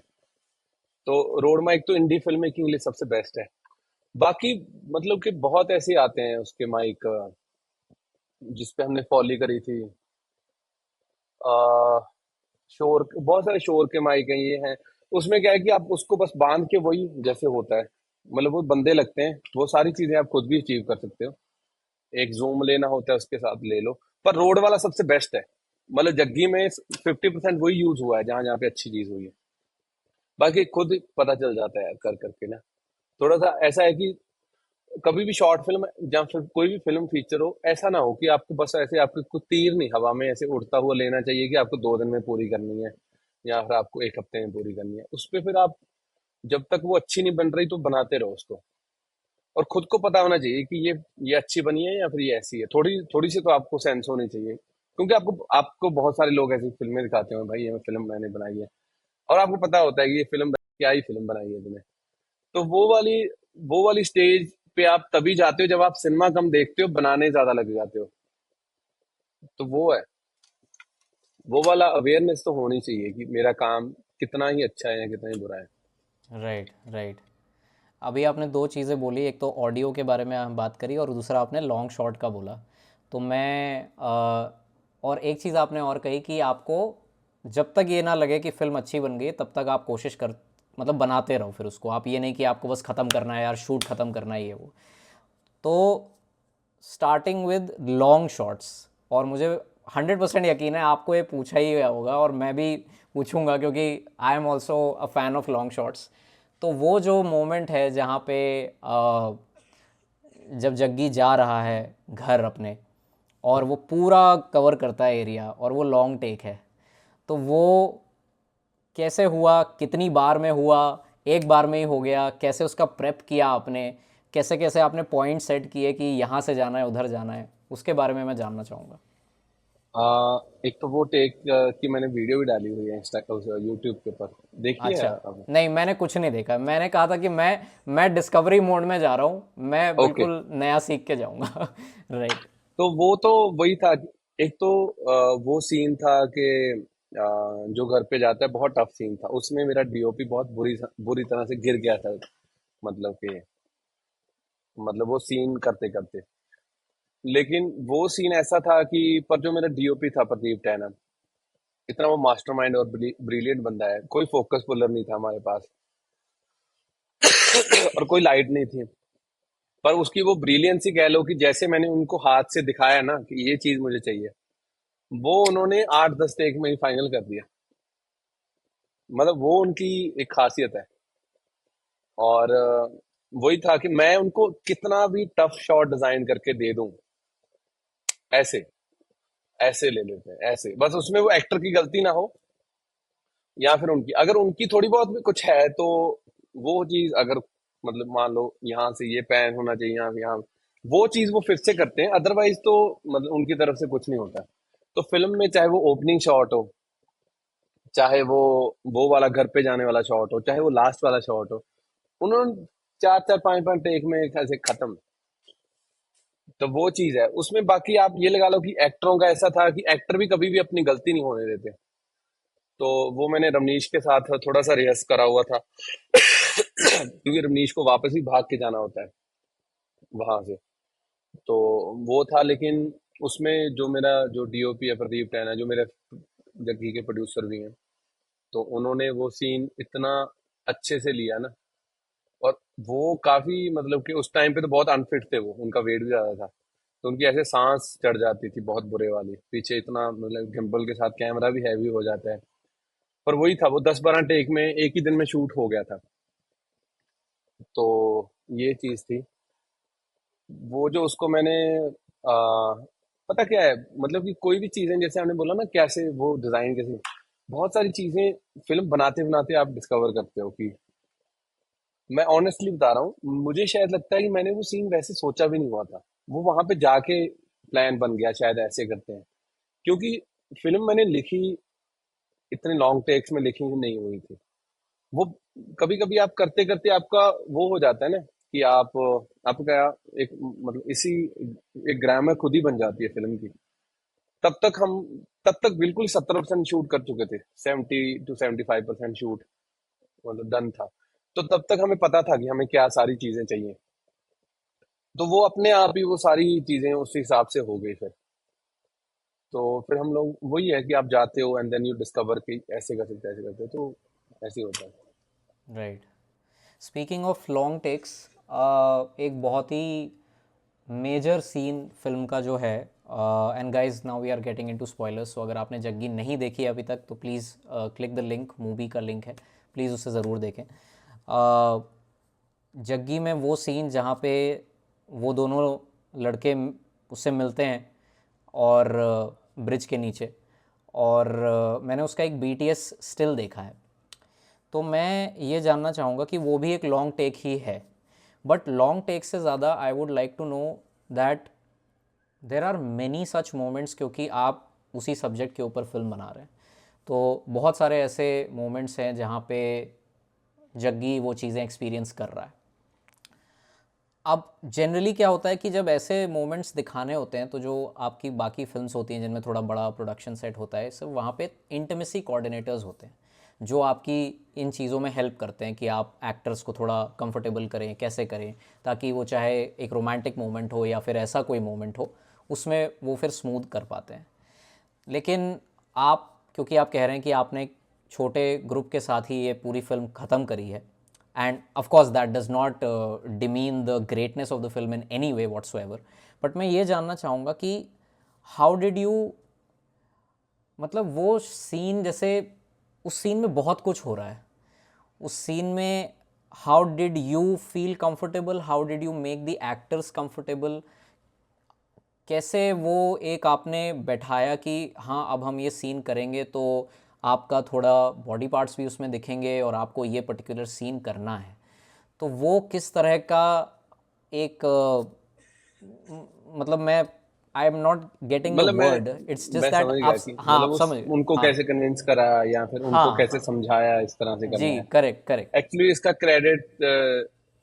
तो रोड माइक तो इंडी फिल्म मेकिंग के लिए सबसे बेस्ट है। बाकी मतलब कि बहुत ऐसे आते हैं उसके माइक, जिसपे हमने फॉली करी थी। आ, शोर, बहुत सारे शोर के माइक हैं, ये हैं। उसमें क्या है कि आप उसको बस बांध के वही जैसे होता है, मतलब वो बंदे लगते हैं, वो सारी चीजें आप खुद भी अचीव कर सकते हो। एक जूम लेना होता है उसके साथ ले लो। पर रोड वाला सबसे बेस्ट है, मतलब जग्गी में 50% वही यूज हुआ है जहां जहां पे अच्छी चीज हुई है। बाकी खुद पता चल जाता है कर करके ना। थोड़ा सा ऐसा है कि कभी भी शॉर्ट फिल्म या फिर कोई भी फिल्म फीचर हो, ऐसा ना हो कि आपको बस ऐसे आपको कुछ तीर नहीं हवा में ऐसे उड़ता हुआ लेना चाहिए कि आपको 2 दिन में पूरी करनी है या फिर आपको एक हफ्ते में पूरी करनी है। उस पर फिर आप जब तक वो अच्छी नहीं बन रही तो बनाते रहो उसको। और खुद को पता होना चाहिए कि ये अच्छी बनी है या फिर ये ऐसी है, थोड़ी थोड़ी सी तो आपको सेंस होनी चाहिए, क्योंकि आपको आपको बहुत सारे लोग ऐसी फिल्में दिखाते हैं, भाई ये फिल्म मैंने बनाई है, और आपको पता होता है कि ये फिल्म क्या ही फिल्म बनाई है तुमने। तो वो वाली स्टेज पे आप तभी जाते हो जब आप सिनेमा कम देखते हो, बनाने ज्यादा लग जाते हो। तो वो है, वो वाला अवेयरनेस तो होनी चाहिए कि मेरा काम कितना ही अच्छा है या कितना ही बुरा है। Right, right. अभी आपने दो चीज़ें बोली, एक तो ऑडियो के बारे में बात करी और दूसरा आपने लॉन्ग शॉट का बोला। तो मैं और एक चीज़ आपने और कही कि आपको जब तक ये ना लगे कि फ़िल्म अच्छी बन गई तब तक आप कोशिश कर मतलब बनाते रहो, फिर उसको आप ये नहीं कि आपको बस ख़त्म करना है यार, शूट ख़त्म करना है ये वो। तो स्टार्टिंग विद लॉन्ग शॉट्स, और मुझे 100% यकीन है आपको ये पूछा ही गया होगा और मैं भी पूछूंगा क्योंकि I am also a fan of long shots. तो वो जो मोमेंट है जहाँ पे जब जग्गी जा रहा है घर अपने और वो पूरा कवर करता है एरिया और वो लॉन्ग टेक है, तो वो कैसे हुआ, कितनी बार में हुआ, एक बार में ही हो गया, कैसे उसका प्रेप किया आपने, कैसे कैसे आपने पॉइंट सेट किए कि यहाँ से जाना है उधर जाना है, उसके बारे में मैं जानना चाहूँगा। एक तो वो टेक की मैंने वीडियो भी डाली हुई है इंस्टा यूट्यूब के ऊपर, देखी है अच्छा, अब? नहीं मैंने कुछ नहीं देखा, मैंने कहा था कि मैं डिस्कवरी मोड में जा रहा हूँ, मैं ओके। बिल्कुल नया सीख के जाऊँगा। राइट। तो वो तो वही था एक तो वो सीन था कि जो घर पे जाता है, बहुत टफ सीन था उसमें, मेरा डीओपी बहुत बुरी बुरी तरह से गिर गया था। मतलब कि वो सीन करते करते, लेकिन वो सीन ऐसा था कि पर जो मेरा डीओपी था प्रदीप टैना, इतना वो मास्टरमाइंड और ब्रिलियंट बंदा है, कोई फोकस पुलर नहीं था हमारे पास और कोई लाइट नहीं थी, पर उसकी वो ब्रिलियंसी कह लो कि जैसे मैंने उनको हाथ से दिखाया ना कि ये चीज मुझे चाहिए, वो उन्होंने 8-10 टेक में ही फाइनल कर दिया। मतलब वो उनकी एक खासियत है। और वही था कि मैं उनको कितना भी टफ शॉट डिजाइन करके दे दूं, ऐसे ऐसे ले लेते हैं, ऐसे बस उसमें वो एक्टर की गलती ना हो, या फिर उनकी अगर उनकी थोड़ी बहुत भी कुछ है तो वो चीज अगर मान लो यहाँ से ये पैन होना चाहिए, यहाँ यहाँ वो चीज वो फिर से करते हैं, अदरवाइज तो उनकी तरफ से कुछ नहीं होता। तो फिल्म में चाहे वो ओपनिंग शॉट हो, चाहे वो वाला घर पे जाने वाला शॉट हो, चाहे वो लास्ट वाला शॉट हो, उन्होंने 4-4 5-5 टेक में ऐसे खत्म। तो वो चीज है उसमें। बाकी आप ये लगा लो कि एक्टरों का ऐसा था कि एक्टर भी कभी भी अपनी गलती नहीं होने देते। तो वो मैंने रमनीश के साथ थोड़ा सा रिहर्स करा हुआ था क्योंकि रमनीश को वापस ही भाग के जाना होता है वहां से। तो वो था, लेकिन उसमें जो मेरा जो डीओपी है प्रदीप टैना, जो मेरे जग्गी के प्रोड्यूसर भी हैं, तो उन्होंने वो सीन इतना अच्छे से लिया ना। और वो काफी कि उस टाइम पे तो बहुत अनफिट थे, वो उनका वेट भी ज्यादा था, तो उनकी ऐसे सांस चढ़ जाती थी बहुत बुरे वाली, पीछे इतना गिम्बल के साथ कैमरा भी हैवी हो जाता है। पर वही था, वो 10-12 टेक में एक ही दिन में शूट हो गया था। तो ये चीज थी। वो जो उसको मैंने आ, पता क्या है, कि कोई भी चीजें, जैसे आपने बोला ना कैसे वो डिजाइन कैसे, बहुत सारी चीजें फिल्म बनाते बनाते आप डिस्कवर करते हो कि मैं ऑनेस्टली बता रहा हूँ, मुझे शायद लगता है कि मैंने वो सीन वैसे सोचा भी नहीं हुआ था, वो वहां पे जाके प्लान बन गया, शायद ऐसे करते हैं। क्योंकि फिल्म मैंने लिखी इतने लॉन्ग टेक्स में लिखी ही नहीं हुई थी। वो कभी कभी आप करते करते आपका वो हो जाता है ना कि आपका एक इसी एक ग्रामर खुद ही बन जाती है फिल्म की। तब तक हम तब तक बिल्कुल 70% शूट कर चुके थे, 70 to 75% शूट डन था। तो तब तक हमें पता था कि हमें क्या सारी चीजें चाहिए। तो वो अपने आप ही वो सारी चीजें उस हिसाब से हो गई फिर। तो फिर हम लोग वही है कि आप जाते हो एंड देन यू डिस्कवर कि ऐसे कर सकते, ऐसे करते, तो ऐसे ही होता है। Right. Speaking of long takes, एक बहुत ही मेजर सीन फिल्म का जो है, and guys now we are getting into spoilers, so अगर आपने जग्गी नहीं देखी है अभी तक तो please click the link, movie का लिंक है, प्लीज़ उसे ज़रूर देखें। जग्गी में वो सीन जहाँ पे वो दोनों लड़के उससे मिलते हैं और ब्रिज के नीचे, और मैंने उसका एक बीटीएस स्टिल देखा है, तो मैं ये जानना चाहूँगा कि वो भी एक लॉन्ग टेक ही है, बट लॉन्ग टेक से ज़्यादा I would like to know that there are many such moments, क्योंकि आप उसी सब्जेक्ट के ऊपर फिल्म बना रहे हैं, तो बहुत सारे ऐसे मोमेंट्स हैं जहाँ पे जग्गी वो चीज़ें एक्सपीरियंस कर रहा है। अब जनरली क्या होता है कि जब ऐसे मोमेंट्स दिखाने होते हैं तो जो आपकी बाकी फिल्म्स होती हैं जिनमें थोड़ा बड़ा प्रोडक्शन सेट होता है, सब वहाँ पे इंटीमेसी कोऑर्डिनेटर्स होते हैं जो आपकी इन चीज़ों में हेल्प करते हैं कि आप एक्टर्स को थोड़ा कंफर्टेबल करें, कैसे करें ताकि वो चाहे एक रोमांटिक मोमेंट हो या फिर ऐसा कोई मोमेंट हो, उसमें वो फिर स्मूथ कर पाते हैं। लेकिन आप, क्योंकि आप कह रहे हैं कि आपने एक छोटे ग्रुप के साथ ही ये पूरी फिल्म ख़त्म करी है, end of course that does not demean the greatness of the film in any way whatsoever, but मैं ये जानना चाहूँगा कि हाउ डिड यू, मतलब वो सीन, जैसे उस सीन में बहुत कुछ हो रहा है, उस सीन में how did you feel comfortable, how did you make the actors comfortable, कैसे वो एक आपने बैठाया कि हाँ अब हम ये सीन करेंगे तो आपका थोड़ा बॉडी पार्ट्स भी उसमें दिखेंगे और आपको ये पर्टिकुलर सीन करना है, तो वो किस तरह का एक मतलब मैं, I am not getting the मतलब वर्ड, इट्स जस्ट मैं दैट समझ आप, गया कि हाँ मतलब आप उस समझ, उनको हाँ कैसे कन्विंस करा या फिर उनको हाँ कैसे हाँ, समझाया इस तरह से जी करना है। Correct correct. एक्चुअली इसका credit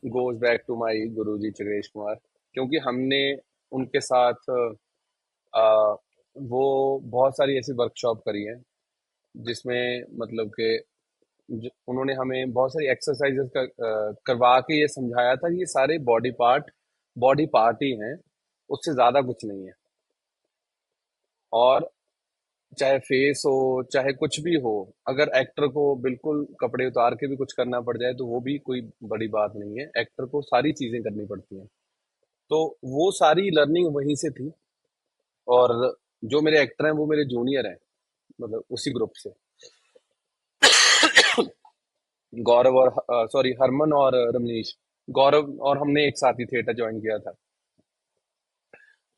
goes back to my Guruji Chakresh Kumar, क्योंकि हमने उनके साथ वो बहुत सारी ऐसी वर्कशॉप करी है जिसमें मतलब कि उन्होंने हमें बहुत सारी एक्सरसाइजेस करवा के ये समझाया था कि ये सारे बॉडी पार्ट ही हैं, उससे ज्यादा कुछ नहीं है। और चाहे फेस हो, चाहे कुछ भी हो, अगर एक्टर को बिल्कुल कपड़े उतार के भी कुछ करना पड़ जाए तो वो भी कोई बड़ी बात नहीं है, एक्टर को सारी चीजें करनी पड़ती हैं। तो वो सारी लर्निंग वहीं से थी। और जो मेरे एक्टर हैं वो मेरे जूनियर हैं, मतलब उसी ग्रुप से। गौरव और सॉरी हरमन और रमनीश। गौरव और हमने एक साथ ही थिएटर ज्वाइन किया था।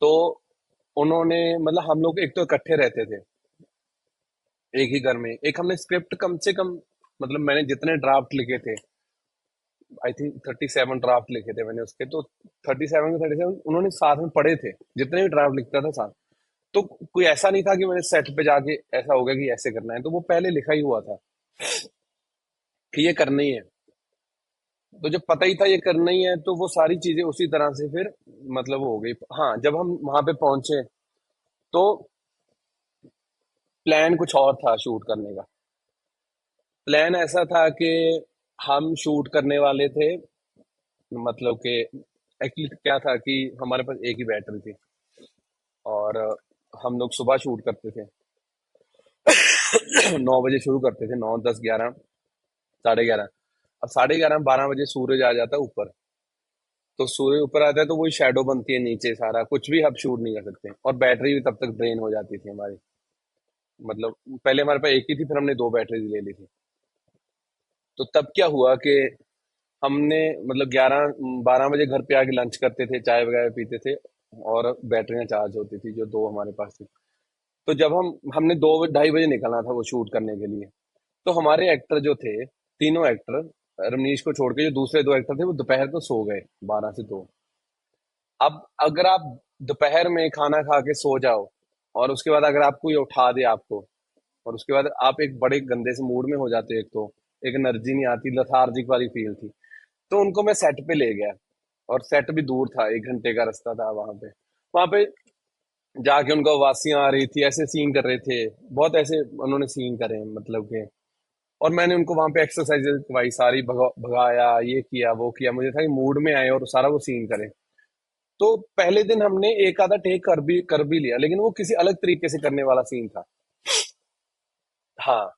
तो उन्होंने मतलब हम लोग एक तो इकट्ठे रहते थे एक ही घर में। एक हमने स्क्रिप्ट कम से कम, मतलब मैंने जितने ड्राफ्ट लिखे थे, आई थिंक 37 ड्राफ्ट लिखे थे मैंने उसके। तो 37 उन्होंने साथ में पढ़े थे, जितने भी ड्राफ्ट लिखता था साथ। तो कोई ऐसा नहीं था कि मैंने सेट पे जाके ऐसा हो गया कि ऐसे करना है, तो वो पहले लिखा ही हुआ था कि ये करना ही है। तो जब पता ही था ये करना ही है तो वो सारी चीजें उसी तरह से फिर मतलब हो गई। हाँ, जब हम वहां पे पहुंचे तो प्लान कुछ और था शूट करने का। प्लान ऐसा था कि हम शूट करने वाले थे, मतलब कि एक्चुअली क्या था कि हमारे पास एक ही बैटरी थी। और हम लोग सुबह शूट करते थे। 9 बजे शुरू करते थे, 9, 10, 11, साढ़े 11। अब साढ़े 11, 12 बजे सूरज आ जाता है ऊपर। तो सूर्य ऊपर आता है तो वही शैडो बनती है नीचे, सारा कुछ भी हम शूट नहीं कर सकते। और बैटरी भी तब तक ड्रेन हो जाती थी हमारी। मतलब पहले हमारे पास एक ही थी, फिर हमने दो बैटरी ले ली थी। तो तब क्या हुआ कि हमने मतलब 11, 12 बजे घर पे आके लंच करते थे, चाय वगैरह पीते थे। और बैटरियां चार्ज होती थी जो दो हमारे पास थी। तो जब हमने 2, 2:30 बजे निकलना था वो शूट करने के लिए। तो हमारे एक्टर जो थे, तीनों एक्टर, रमनीश को छोड़ के जो दूसरे दो एक्टर थे वो दोपहर को सो गए, 12 से 2। अब अगर आप दोपहर में खाना खा के सो जाओ और उसके बाद अगर आपको ये उठा दे आपको, और उसके बाद आप एक बड़े गंदे से मूड में हो जाते हो, एक तो एक एनर्जी नहीं आती, लथार्जिक वाली फील थी। तो उनको मैं सेट पे ले गया। और सेट भी दूर था, 1 घंटे का रास्ता था वहां पे जाके उनको वासियां आ रही थी, ऐसे सीन कर रहे थे। बहुत ऐसे उन्होंने सीन करे मतलब के। और मैंने उनको वहां पे एक्सरसाइजेस करवाई सारी, भगाया, ये किया वो किया। मुझे था कि मूड में आए और सारा वो सीन करें। तो पहले दिन हमने एक आधा टेक कर भी लिया, लेकिन वो किसी अलग तरीके से करने वाला सीन था। हाँ।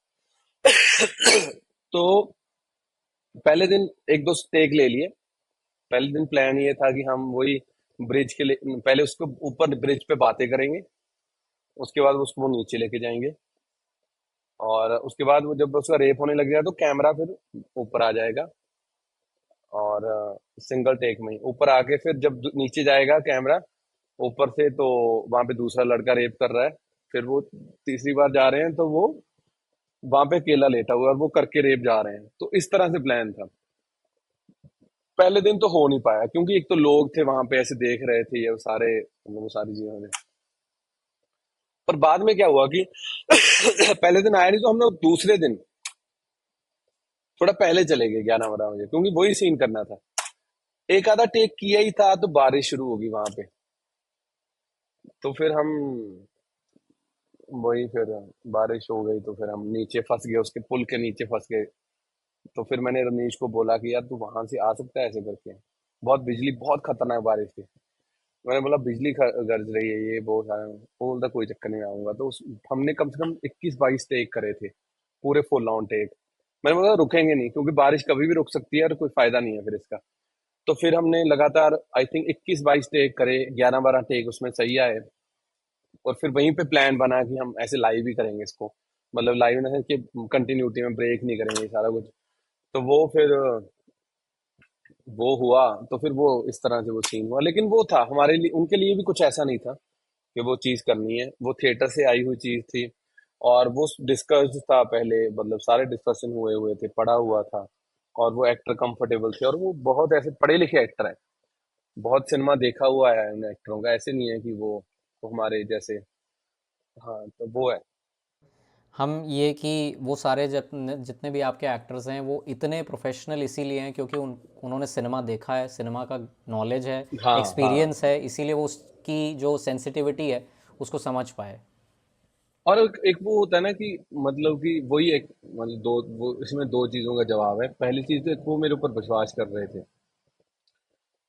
तो पहले दिन एक दो टेक ले लिए। पहले दिन प्लान ये था कि हम वही ब्रिज के लिए पहले उसको ऊपर ब्रिज पे बातें करेंगे। उसके बाद उसको वो नीचे लेके जाएंगे। और उसके बाद वो जब उसका रेप होने लग जाए तो कैमरा फिर ऊपर आ जाएगा। और सिंगल टेक में ही ऊपर आके फिर जब नीचे जाएगा कैमरा ऊपर से, तो वहां पे दूसरा लड़का रेप कर रहा है। फिर वो तीसरी बार जा रहे हैं तो वो वहां पे अकेला लेटा हुआ है और वो करके रेप जा रहे हैं। तो इस तरह से प्लान था। पहले दिन तो हो नहीं पाया क्योंकि एक तो लोग थे वहां पे ऐसे देख रहे थे ये सारे, मतलब वो सारी चीजें होने। पर बाद में क्या हुआ कि पहले दिन आया नहीं तो हम लोग दूसरे दिन थोड़ा पहले चले गए, 11, 12 बजे, क्योंकि वही सीन करना था। एक आधा टेक किया ही था तो बारिश शुरू होगी वहां पे। तो फिर हम वही फिर बारिश हो गई तो फिर हम नीचे फंस गए, उसके पुल के नीचे फंस गए। तो फिर मैंने रमेश को बोला कि यार तू वहां से आ सकता है ऐसे करके, बहुत बिजली, बहुत खतरनाक बारिश थी। मैंने बोला बिजली गरज रही है, ये बहुत सारा। वो बोलता कोई चक्कर नहीं, आऊंगा। तो हमने कम से कम 21-22 टेक करे थे, पूरे फुल ऑन टेक। मैंने बोला रुकेंगे नहीं, क्योंकि बारिश कभी भी रुक सकती है और कोई फायदा नहीं है फिर इसका। तो फिर हमने लगातार आई थिंक 21-22 टेक करे, 11-12 टेक उसमें सही आए। और फिर वहीं पे प्लान बना कि हम ऐसे लाइव ही करेंगे इसको, मतलब लाइव ना कि कंटिन्यूटी में ब्रेक नहीं करेंगे सारा कुछ। तो वो फिर वो हुआ। तो फिर वो इस तरह से वो सीन हुआ, लेकिन वो था हमारे लिए, उनके लिए भी कुछ ऐसा नहीं था कि वो चीज करनी है। वो थिएटर से आई हुई चीज थी, और वो डिस्कस्ड था पहले, मतलब सारे डिस्कशन हुए हुए थे, पढ़ा हुआ था। और वो एक्टर कंफर्टेबल थे, और वो बहुत ऐसे पढ़े लिखे एक्टर है। बहुत सिनेमा देखा हुआ है उन एक्टरों का, ऐसे नहीं है कि वो हमारे जैसे। हाँ, तो वो है। हम ये कि वो सारे जितने जितने भी आपके एक्टर्स हैं वो इतने प्रोफेशनल इसीलिए हैं क्योंकि उन्होंने सिनेमा देखा है, सिनेमा का नॉलेज है, हाँ, हाँ। एक्सपीरियंस है, इसीलिए वो उसकी जो सेंसिटिविटी है उसको समझ पाए। और एक वो होता है ना कि मतलब कि वही एक, मतलब दो, वो इसमें दो चीजों का जवाब है। पहली चीज तो एक, वो मेरे ऊपर विश्वास कर रहे थे।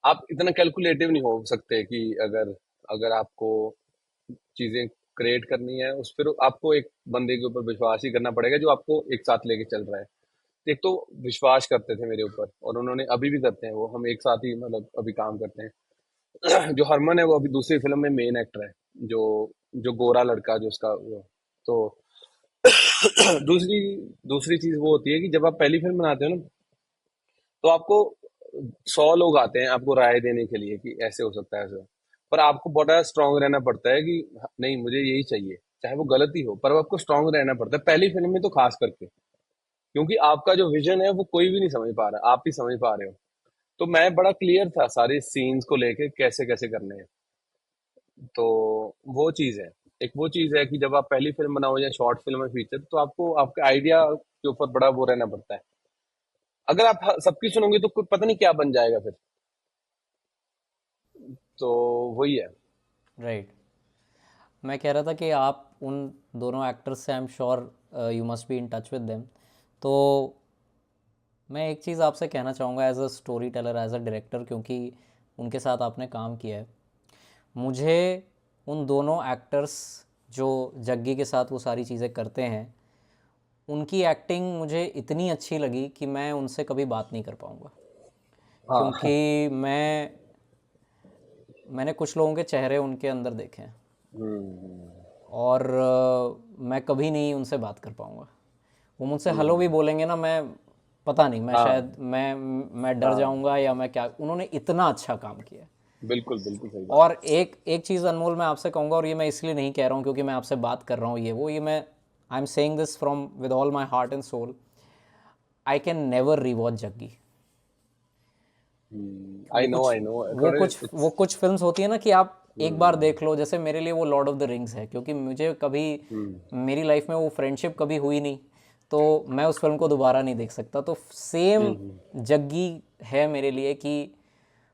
आप इतना कैलकुलेटिव नहीं हो सकते कि अगर अगर आपको चीजें क्रिएट करनी है, उस फिर आपको एक बंदे के ऊपर विश्वास ही करना पड़ेगा जो आपको एक साथ लेके चल रहा है। एक तो विश्वास करते थे मेरे ऊपर, और उन्होंने अभी भी करते हैं। वो हम एक साथ ही मतलब अभी काम करते हैं। जो हरमन है वो अभी दूसरी फिल्म में मेन एक्टर है, जो जो गोरा लड़का जो उसका वो। तो दूसरी दूसरी चीज वो होती है कि जब आप पहली फिल्म बनाते हो ना, तो आपको 100 लोग आते हैं आपको राय देने के लिए कि ऐसे हो सकता है, ऐसे। पर आपको बड़ा स्ट्रांग रहना पड़ता है कि नहीं, मुझे यही चाहिए, चाहे वो गलती हो, पर आपको स्ट्रांग रहना पड़ता है पहली फिल्म में तो खास करके। क्योंकि आपका जो विजन है वो कोई भी नहीं समझ पा रहा, आप ही समझ पा रहे हो। तो मैं बड़ा क्लियर था सारे सीन्स को लेके, कैसे कैसे करने हैं। तो वो चीज है। एक वो चीज है कि जब आप पहली फिल्म बनाओ या शॉर्ट फिल्म है फीचर, तो आपको आपके आइडिया के ऊपर बड़ा वो रहना पड़ता है। अगर आप सबकी सुनोगे तो कुछ पता नहीं क्या बन जाएगा फिर। तो वही है। राइट। मैं कह रहा था कि आप उन दोनों एक्टर्स से I am sure you must be in touch with them. तो मैं एक चीज़ आपसे कहना चाहूँगा as a story teller, as a director, क्योंकि उनके साथ आपने काम किया है। मुझे उन दोनों एक्टर्स जो जग्गी के साथ वो सारी चीज़ें करते हैं, उनकी एक्टिंग मुझे इतनी अच्छी लगी कि मैं उनसे कभी बात नहीं कर पाऊँगा। हाँ। क्योंकि मैंने कुछ लोगों के चेहरे उनके अंदर देखे हैं, हम्म। और मैं कभी नहीं उनसे बात कर पाऊँगा। वो मुझसे हेलो भी हम्म। बोलेंगे ना, मैं पता नहीं, मैं हाँ, शायद मैं डर हाँ। जाऊँगा या मैं क्या। उन्होंने इतना अच्छा काम किया है। बिल्कुल, बिल्कुल सही बात और एक एक चीज़ अनमोल मैं आपसे कहूँगा, और ये मैं इसलिए नहीं कह रहा हूँ क्योंकि मैं आपसे बात कर रहा हूँ, ये मैं I am saying this from with all my heart and soul. I can never rewatch Jaggi. है। वो कुछ आई नो वो थोड़े कुछ इट्स। वो कुछ फिल्म्स होती है ना कि आप एक बार हम्म। देख लो, जैसे मेरे लिए वो लॉर्ड ऑफ द रिंग्स है, क्योंकि मुझे कभी हम्म। मेरी लाइफ में वो फ्रेंडशिप कभी हुई नहीं, तो मैं उस फिल्म को दोबारा नहीं देख सकता। तो सेम हम्म। जग्गी है मेरे लिए कि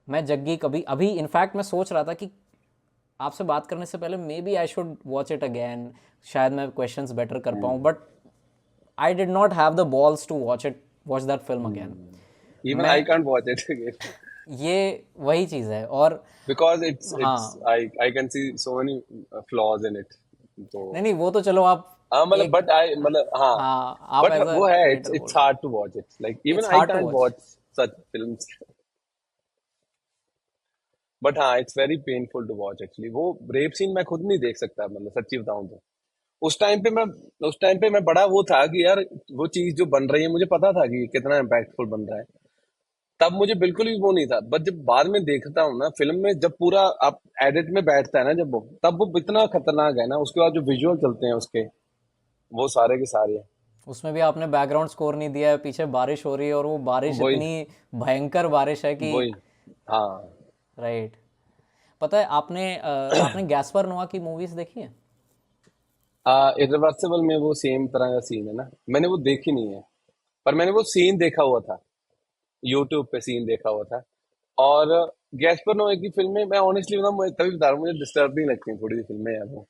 मैं जग्गी कभी, अभी इनफैक्ट मैं सोच रहा था कि आपसे बात करने से पहले maybe I should watch it again, शायद मैं क्वेश्चंस बेटर कर पाऊँ, but I did not have the balls to watch that film again. Even मैं I can't watch it again, ये वही चीज़ है। और बिकॉज इट्स हाँ, I can see so many flaws in it. तो नहीं वो तो चलो आप हाँ, मतलब एक, बट आई मतलब हाँ। हाँ आप बट एज अ वो है, इट्स क्रिएटर बोल इट्स रहे हो, hard to watch it, like even it's I hard to can't watch. Watch such films. But हाँ, it's very painful to watch actually. वो रेप सीन मैं खुद नहीं देख सकता, मतलब सच्ची बताऊं तो। उस टाइम पे मैं उस टाइम पे मैं बड़ा वो था कि यार, वो चीज जो बन रही है मुझे पता था कि कितना इम्पैक्टफुल बन रहा है। तब मुझे बिल्कुल भी वो नहीं था, बट जब बाद में देखता हूँ ना फिल्म में, जब पूरा आप एडिट में बैठता है ना, जब वो तब वो इतना खतरनाक है ना। उसके बाद जो विजुअल चलते हैं उसके, वो सारे के सारे। उसमें भी आपने बैकग्राउंड स्कोर नहीं दिया है, पीछे बारिश हो रही है और वो बारिश वही, इतनी भयंकर बारिश है कि, वही। हाँ। राइट। पता है आपने गैस्पर नोआ की मूवीज देखी है? इरिवर्सिबल में वो सेम तरह का सीन है ना, मैंने वो देखी नहीं है। पर मैंने वो सीन देखा हुआ था, यूट्यूब पे सीन देखा हुआ था। और गैस्पर नोए की फिल्में, मैं ऑनेस्टली बताऊं, मैं तभी बता रहा हूँ, मुझे डिस्टर्बिंग लगती हैं थोड़ी सी फिल्में यार वो।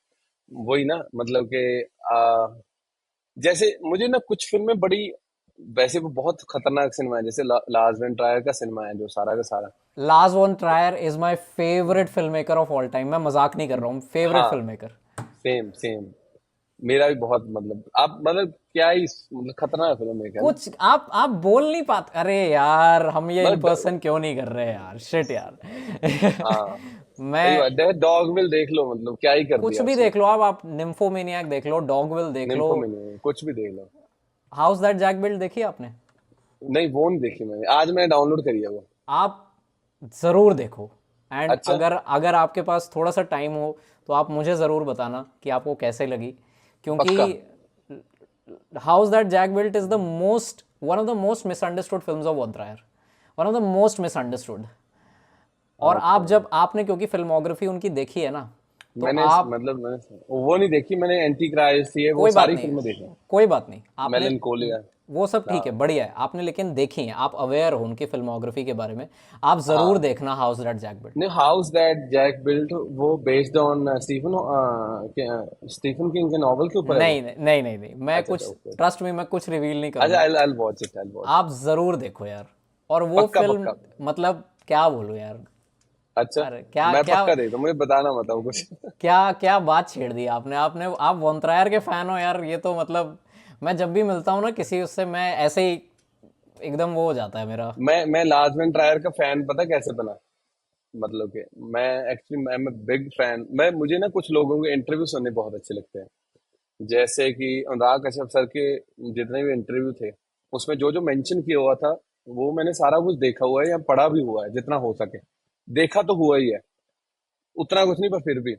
वही ना, मतलब कि जैसे मुझे ना कुछ फिल्में बड़ी, वैसे वो बहुत खतरनाक सिनेमा है, जैसे लार्ज एंड ट्रायर का सिनेमा है जो सारा का सारा। Lars von Trier is my favourite film maker of all time, मैं मजाक नहीं कर रहा हूँ, फेवरेट हाँ, फिल्म मेकर। सेम सेम, मेरा भी बहुत, मतलब आप मतलब क्या ही मतलब खतरनाक फिल्म मेकर ना। कुछ आप बोल नहीं पाते, अरे यार हम ये इन मतलब पर्सन क्यों नहीं कर रहे यार, शिट यार। हाँ, सही मैं बात है, डॉग विल देख लो, मतलब क्या ही कर कुछ दिया भी उसने। देख लो, आप निम्फोमेनियाक देख लो, डॉगविल देख लो, निम्फो में नहीं, कुछ भी देख लो। हाउस दैट जैक बिल्ड देखी है आपने? नहीं, वो नहीं देखी मैंने, आज मैंने डाउनलोड करी है वो। आप ज़रूर देखो। एंड अच्छा। अगर अगर आपके पास थोड़ा सा टाइम हो तो आप मुझे ज़रूर बताना कि आपको कैसे लगी, क्योंकि पक्का। House that Jack built is the most one of the most misunderstood films of von Trier, one of the most misunderstood. और अच्छा, आप जब आपने क्योंकि फिल्मोग्राफी उनकी देखी है ना, तो मैंने आप, मतलब मैंने वो नहीं देखी, मैंने एंटी क्राइस्ट ये वो कोई बात सारी नहीं, फिल्में देखी। कोई बात नहीं, आपने मेलनकोलिया। वो सब ठीक है, हाँ। बढ़िया है, आपने लेकिन देखी है, आप अवेयर हो उनकी फिल्मोग्राफी के बारे में, आप ज़रूर हाँ, देखना हाउस दैट जैक बिल्ट। नहीं, हाउस दैट जैक बिल्ट वो बेस्ड ऑन स्टीफन किंग के नॉवल के ऊपर है नहीं वो। नहीं नहीं नहीं नहीं, मैं अच्छा अच्छा, कुछ, ओके। ट्रस्ट में, मैं कुछ रिवील नहीं अच्छा, करूंगा, I watch it, I watch. आप ज़रूर देखो यार। और वो पक्का फिल्म, पक्का। मतलब क्या बोलूं यार, अच्छा, अरे क्या मैं क्या पक्का देखता हूँ, मुझे बताना मत आओ कुछ। क्या क्या बात छेड़ दी आपने आपने आप वॉन्ट्रायर के फैन हो यार, ये तो मतलब, मैं जब भी मिलता हूँ ना किसी उससे, मैं ऐसे ही एकदम वो हो जाता है मेरा। मैं लार्ज मैन ट्रायर का फैन पता कैसे बना? मतलब कि मैं एक्चुअली मैं बिग फैन, मैं मुझे ना कुछ लोगों के इंटरव्यू सुनने बहुत अच्छे लगते हैं। जैसे कि अनुराग कश्यप सर के जितने भी इंटरव्यू थे, उसमें जो जो मेंशन किया हुआ था, वो मैंने सारा कुछ देखा हुआ है या पढ़ा भी हुआ है, जितना हो सके। देखा तो हुआ ही है, उतना कुछ नहीं, पर फिर भी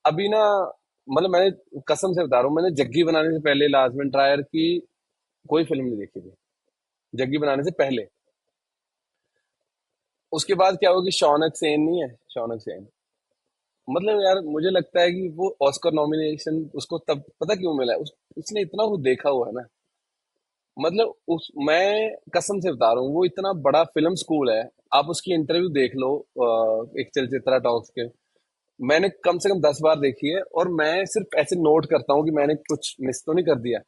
अभी ना, मतलब मैंने कसम से बता रहा हूँ, मैंने जग्गी बनाने से पहले लाजमन ट्रायर की कोई फिल्म नहीं देखी थी, जग्गी बनाने से पहले। उसके बाद क्या हुआ कि शौनक सेन नहीं है, शौनक सेन, मतलब यार मुझे लगता है कि वो ऑस्कर नॉमिनेशन उसको तब पता क्यों मिला है, उसने इतना कुछ देखा हुआ है ना। मतलब उस मैं कसम से बता रहा हूँ, वो इतना बड़ा फिल्म स्कूल है। आप उसकी इंटरव्यू देख लो, एक चलचित्रा टॉक्स के। मैंने कम से कम 10 बार देखी है, और मैं सिर्फ ऐसे नोट करता हूँ कि मैंने कुछ मिस तो नहीं कर दिया।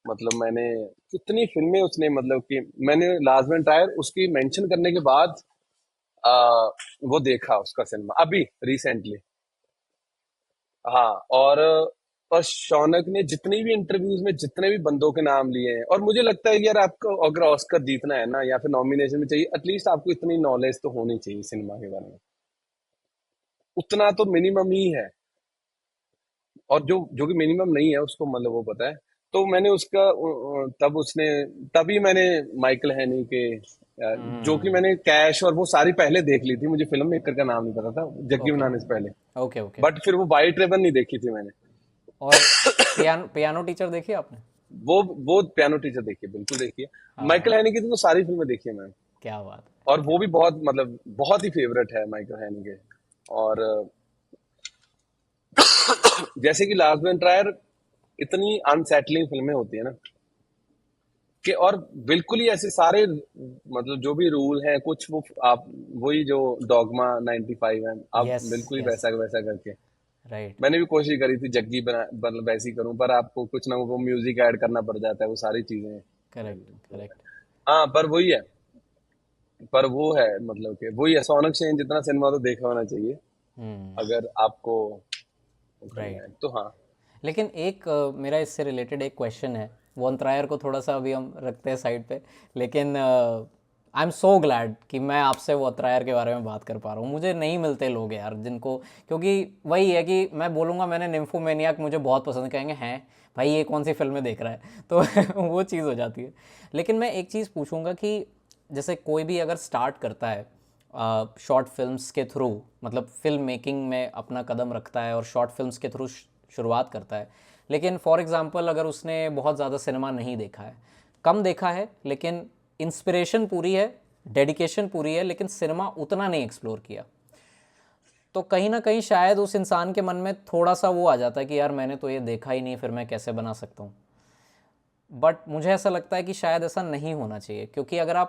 मतलब मैंने कितनी फिल्में उसने, मतलब कि मैंने लाजमन टायर उसकी मेंशन करने के बाद आ, वो देखा उसका सिनेमा अभी रिसेंटली। हाँ, और शौनक ने जितनी भी इंटरव्यूज में जितने भी बंदों के नाम लिए हैं, और मुझे लगता है कि यार आपको अगर ऑस्कर जीतना है ना, या फिर नॉमिनेशन में चाहिए, एटलीस्ट आपको इतनी नॉलेज तो होनी चाहिए सिनेमा के बारे में, उतना तो मिनिमम ही है। और जो जो कि मिनिमम नहीं है उसको, मतलब वो पता है। तो मैंने उसका तब उसने तभी मैंने माइकल हैनी के जो कि मैंने कैश और वो सारी पहले देख ली थी, मुझे फिल्म मेकर का नाम नहीं पता था जग्गी ओके बनाने से पहले। Okay okay. बट फिर वो वाइट रेवन नहीं देखी थी मैंने। और पियानो टीचर देखी आपने? वो पियानो टीचर देखिए, बिल्कुल देखिए। माइकल हाँ, हैनी की तो सारी फिल्में देखी है मैंने। क्या बात और वो भी बहुत, मतलब बहुत ही फेवरेट है माइकल हैनी के। और जैसे कि लास्ट में ट्रायर, इतनी अनसेटलिंग फिल्में होती है ना कि, और बिल्कुल ही ऐसे सारे, मतलब जो भी रूल हैं कुछ वो आप, वही जो डॉगमा 95 है, है, आप यस बिल्कुल ही यस, वैसा वैसा करके। राइट, मैंने भी कोशिश करी थी जग्गी बना, मतलब वैसी करूं, पर आपको कुछ ना वो म्यूजिक ऐड करना पड़ जाता है, वो सारी चीजें। Correct correct. हाँ, पर वही है, पर वो है, मतलब कि वही है, सोनक सेन जितना सिनेमा तो देखा होना चाहिए हम्म, अगर आपको करना राइट। है तो। हाँ। लेकिन एक मेरा इससे रिलेटेड एक क्वेश्चन है, वॉन ट्रायर को थोड़ा सा अभी हम रखते हैं साइड पे, लेकिन आई एम सो ग्लैड कि मैं आपसे वॉन ट्रायर के बारे में बात कर पा रहा हूँ, मुझे नहीं मिलते लोग यार जिनको, क्योंकि वही है कि मैं बोलूँगा मैंने निम्फोमेनियाक मुझे बहुत पसंद, कहेंगे हैं भाई ये कौन सी फिल्में देख रहा है, तो वो चीज़ हो जाती है। लेकिन मैं एक चीज़ पूछूंगा कि जैसे कोई भी अगर स्टार्ट करता है शॉर्ट फिल्म्स के थ्रू, मतलब फिल्म मेकिंग में अपना कदम रखता है और शॉर्ट फिल्म्स के थ्रू शुरुआत करता है, लेकिन फॉर एग्ज़ाम्पल अगर उसने बहुत ज़्यादा सिनेमा नहीं देखा है, कम देखा है, लेकिन इंस्पिरेशन पूरी है, डेडिकेशन पूरी है, लेकिन सिनेमा उतना नहीं एक्सप्लोर किया, तो कहीं ना कहीं शायद उस इंसान के मन में थोड़ा सा वो आ जाता है कि यार मैंने तो ये देखा ही नहीं, फिर मैं कैसे बना सकता हूँ। बट मुझे ऐसा लगता है कि शायद ऐसा नहीं होना चाहिए, क्योंकि अगर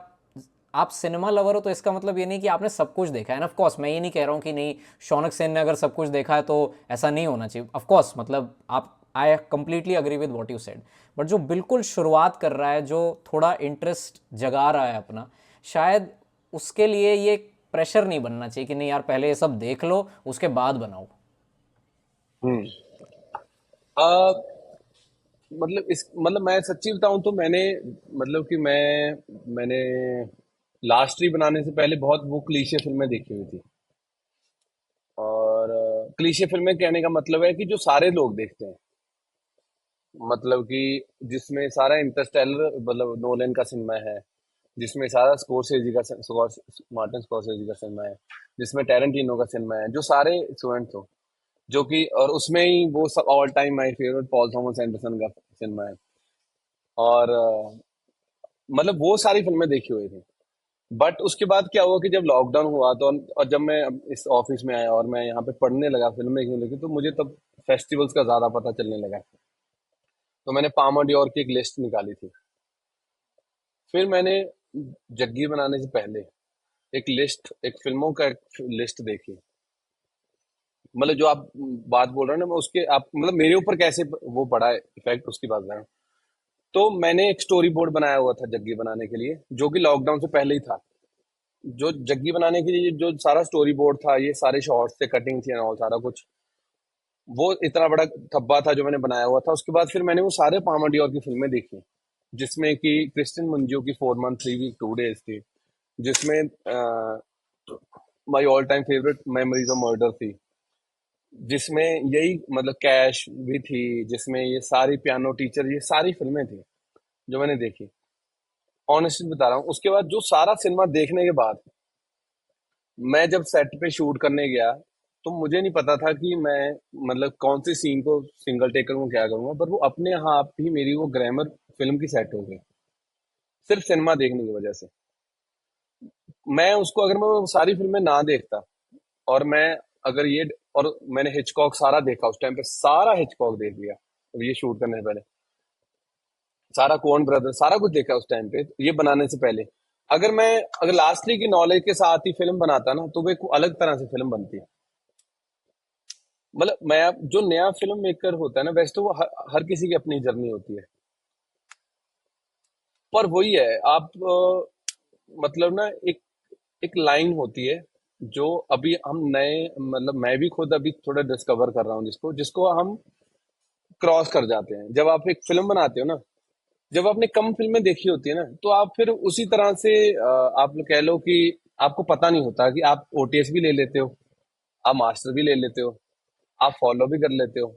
आप सिनेमा लवर हो तो इसका मतलब ये नहीं कि आपने सब कुछ देखा है। एंड ऑफ कोर्स मैं ये नहीं कह रहा हूँ कि नहीं, शौनक सेन ने अगर सब कुछ देखा है तो ऐसा नहीं होना चाहिए, ऑफ कोर्स, मतलब आप, I completely agree with what you said. But जो बिल्कुल शुरुआत कर रहा है, जो थोड़ा इंटरेस्ट जगा रहा है अपना, शायद उसके लिए ये प्रेशर नहीं बनना चाहिए कि नहीं यार पहले ये सब देख लो उसके बाद बनाओ? हम्म आ, मतलब मैं सच्ची बताऊं तो मतलब कि मैंने लास्ट री बनाने से पहले बहुत वो क्लीशे फिल्में देखी हुई थी। और क्लीशे फिल्में कहने का मतलब है कि जो सारे लोग देखते हैं, मतलब कि जिसमें सारा इंटरस्टेलर मतलब नोलन का सिनेमा है, जिसमें सारा मार्टिन स्कॉर्सेजी का सिनेमा है, जिसमें टेरेंटिनो का सिनेमा है, जो सारे स्टूडेंट्स हो, जो कि और उसमें ही वो सब all time my favourite Paul Thomas Anderson का सिनेमा है। और मतलब वो सारी फिल्में देखी हुई थी। बट उसके बाद क्या हुआ कि जब लॉकडाउन हुआ तो, और जब मैं अब इस ऑफिस में आया और मैं यहाँ पे पढ़ने लगा, फिल्में देखने लगी, तो मुझे तब फेस्टिवल्स का ज्यादा पता चलने लगा। तो मैंने पामा डियोर की एक लिस्ट निकाली थी। फिर मैंने जग्गी बनाने से पहले एक फिल्मों का एक लिस्ट देखी। मतलब जो आप बात बोल रहे हैं ना, मैं उसके आप मतलब मेरे ऊपर कैसे वो पड़ा है इफेक्ट, उसकी बात कर रहा हूँ। तो मैंने एक स्टोरी बोर्ड बनाया हुआ था जग्गी बनाने के लिए, जो कि लॉकडाउन से पहले ही था। जो जग्गी बनाने के लिए जो सारा स्टोरी बोर्ड था, ये सारे शॉर्ट्स थे, कटिंग थी और सारा कुछ, वो इतना बड़ा थब्बा था जो मैंने बनाया हुआ था। उसके बाद फिर मैंने वो सारे पामा डियोर की फिल्में देखी, जिसमें कि क्रिस्टिन मंजियो की 4 मंथ 3 वीक 2 डेज थी, जिसमें my all time favourite memories of murder थी, जिसमें यही मतलब कैश भी थी, जिसमें ये सारी पियानो टीचर, ये सारी फिल्में थी जो मैंने देखी। ऑनेस्टली बता रहा हूँ, उसके बाद जो सारा सिनेमा देखने के बाद मैं जब सेट पे शूट करने गया, तो मुझे नहीं पता था कि मैं मतलब कौन सी सीन को सिंगल टेकर में क्या करूंगा, पर वो अपने आप ही मेरी वो ग्रामर फिल्म की सेट हो गई, सिर्फ सिनेमा देखने की वजह से। मैं उसको अगर मैं वो सारी फिल्में ना देखता, और मैं अगर ये और मैंने हिचकॉक सारा देखा उस टाइम पे, सारा हिचकॉक देख लिया ये शूट करने से पहले, सारा कोन ब्रदर सारा कुछ देखा उस टाइम पे ये बनाने से पहले। अगर लास्टली की नॉलेज के साथ ही फिल्म बनाता ना, तो वो एक अलग तरह से फिल्म बनती है। मतलब मैं जो नया फिल्म मेकर होता है ना, वैसे तो वो हर किसी की अपनी जर्नी होती है, पर वही है आप मतलब ना एक एक लाइन होती है जो अभी हम नए, मतलब मैं भी खुद अभी थोड़ा डिस्कवर कर रहा हूँ, जिसको जिसको हम क्रॉस कर जाते हैं जब आप एक फिल्म बनाते हो ना। जब आपने कम फिल्में देखी होती है ना, तो आप फिर उसी तरह से आप लोग कह लो कि आपको पता नहीं होता कि आप ओटीएस भी ले लेते हो, आप मास्टर भी ले लेते हो, आप फॉलो भी कर लेते हो।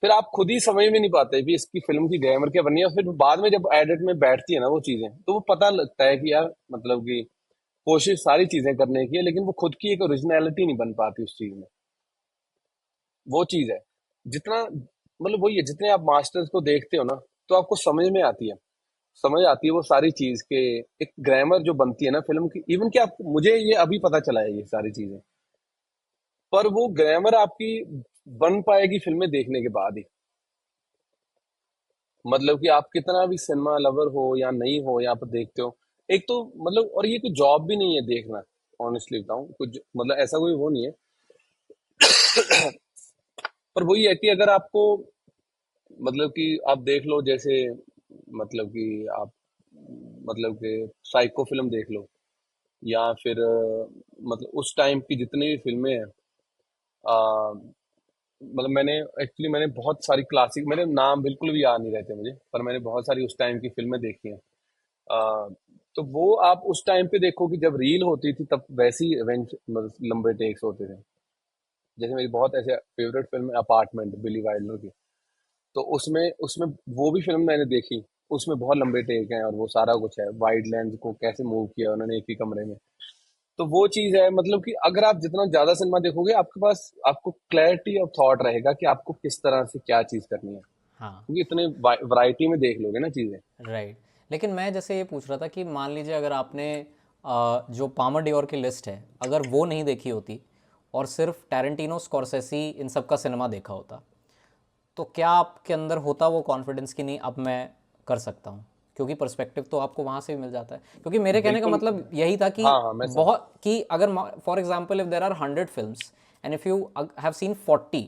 फिर आप खुद ही समझ में नहीं पाते कि इसकी फिल्म की ग्रामर क्या बननी है। फिर बाद में जब एडिट में बैठती है ना वो चीजें, तो वो पता लगता है कि यार मतलब कि कोशिश सारी चीजें करने की है, लेकिन वो खुद की एक ओरिजिनलिटी नहीं बन पाती उस चीज में। वो चीज है, जितना मतलब वही है, जितने आप मास्टर्स को देखते हो ना, तो आपको समझ में आती है, समझ आती है वो सारी चीज के एक ग्रामर जो बनती है ना फिल्म की। इवन कि आप, मुझे ये अभी पता चला है ये सारी चीजें, पर वो ग्रामर आपकी बन पाएगी फिल्में देखने के बाद ही। मतलब कि आप कितना भी सिनेमा लवर हो या नहीं हो, या आप देखते हो, एक तो मतलब, और ये कोई जॉब भी नहीं है देखना, ऑनेस्टली बताऊं, कुछ मतलब ऐसा कोई वो नहीं है। पर वही है कि अगर आपको मतलब कि आप देख लो, जैसे मतलब कि आप मतलब कि साइको फिल्म देख लो, या फिर मतलब उस टाइम की जितनी भी फिल्में हैं, मतलब मैंने बहुत सारी क्लासिक, मेरे नाम बिल्कुल भी याद नहीं रहते मुझे, पर मैंने बहुत सारी उस टाइम की फिल्में देखी हैं। आ, तो वो आप उस टाइम पे देखो कि जब रील होती थी तब वैसी मतलब लंबे टेक्स होते थे। जैसे मेरी बहुत ऐसे फेवरेट फिल्म है अपार्टमेंट, बिली वाइल्डर की। तो उसमें उसमें वो भी फिल्म मैंने देखी, उसमें बहुत लंबे टेक हैं और वो सारा कुछ है, वाइड लेंस को कैसे मूव किया उन्होंने एक ही कमरे में। तो वो चीज है, मतलब कि अगर आप जितना ज्यादा सिनेमा देखोगे, आपके पास आपको क्लैरिटी ऑफ थॉट रहेगा कि आपको किस तरह से क्या चीज करनी है, हाँ, क्योंकि इतने वैरायटी में देख लोगे ना चीजें। राइट। लेकिन मैं जैसे ये पूछ रहा था कि मान लीजिए अगर आपने जो पामर डियोर की लिस्ट है अगर वो नहीं देखी होती और सिर्फ टैरेंटिनो, स्कॉर्सेसी इन सब का सिनेमा देखा होता, तो क्या आपके अंदर होता वो कॉन्फिडेंस कि नहीं अब मैं कर सकता हूँ? क्योंकि पर्सपेक्टिव तो आपको वहाँ से भी मिल जाता है। क्योंकि मेरे कहने का बिल्कुल। मतलब यही था कि हाँ हाँ, मैं समझ। बहुत कि अगर for example if there are 100 films and if you have seen 40,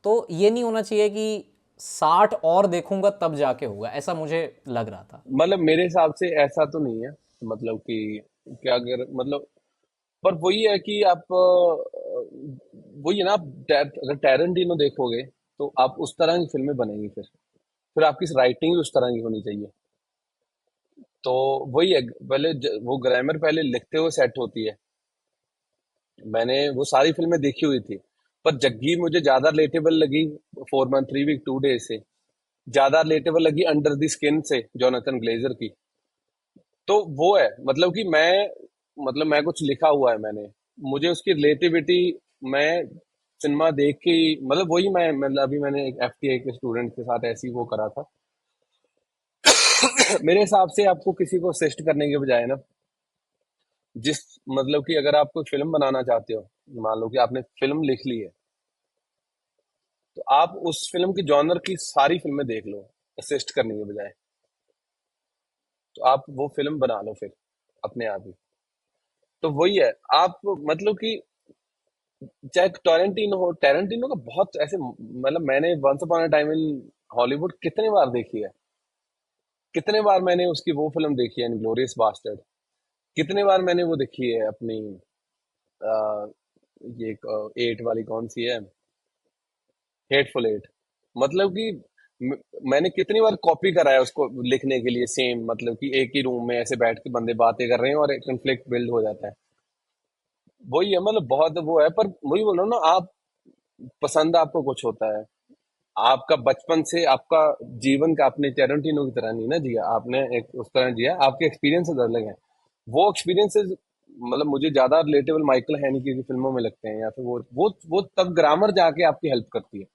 तो ये नहीं होना चाहिए कि 60 और देखूंगा तब जाके होगा, ऐसा मुझे लग रहा था। मतलब मेरे हिसाब से ऐसा तो नहीं है, मतलब कि क्या अगर मतलब पर वही है कि आप वही है ना, आप अगर टैरेंटिनो देखोगे तो आप उस तरह की फिल्में बनेंगी, फिर आपकी राइटिंग भी उस तरह की होनी चाहिए। तो वही है, पहले वो ग्रामर पहले लिखते हुए सेट होती है। मैंने वो सारी फिल्में देखी हुई थी, पर जग्गी मुझे ज्यादा रिलेटेबल लगी 4 मंथ 3 वीक 2 डेज से, ज्यादा रिलेटेबल लगी अंडर द स्किन से जोनाथन ग्लेजर की। तो वो है, मतलब कि मैं कुछ लिखा हुआ है मैंने, मुझे उसकी रिलेटिविटी, मैं सिनेमा देख के मतलब वही मतलब अभी मैंने एक एफटीआई के स्टूडेंट के साथ ऐसी वो करा था। मेरे हिसाब से आपको किसी को असिस्ट करने के बजाय ना, जिस मतलब कि अगर आप कोई फिल्म बनाना चाहते हो, मान लो कि आपने फिल्म लिख ली है, तो आप उस फिल्म की जॉनर की सारी फिल्में देख लो असिस्ट करने के बजाय। तो आप वो फिल्म बना लो फिर अपने आप ही। तो वही है, आप मतलब कि चाहे टैरेंटिनो का बहुत ऐसे, मतलब मैंने once upon a time in Hollywood कितने बार देखी है, कितने बार मैंने उसकी वो फिल्म देखी है इनग्लोरियस बास्टर्ड, कितने बार मैंने वो देखी है अपनी आ, ये 8 वाली कौन सी है, हेटफुल एट। मतलब कि म- मैंने कितनी बार कॉपी करा है उसको लिखने के लिए, सेम मतलब कि एक ही रूम में ऐसे बैठ के बंदे बातें कर रहे हैं और एक कन्फ्लिक्ट बिल्ड हो जाता है। वही है, मतलब बहुत वो है, पर वही बोल रहा हूँ ना, आप पसंद आपको कुछ होता है, आपका बचपन से आपका जीवन का आपने टेरेंटिनो की तरह नहीं ना जिया, आपने एक उस तरह जिया, आपके एक्सपीरियंसेस अलग हैं। वो एक्सपीरियंसेस मतलब मुझे ज्यादा रिलेटेबल माइकल हैनिके की फिल्मों में लगते हैं, या फिर वो तब ग्रामर जाके आपकी हेल्प करती है।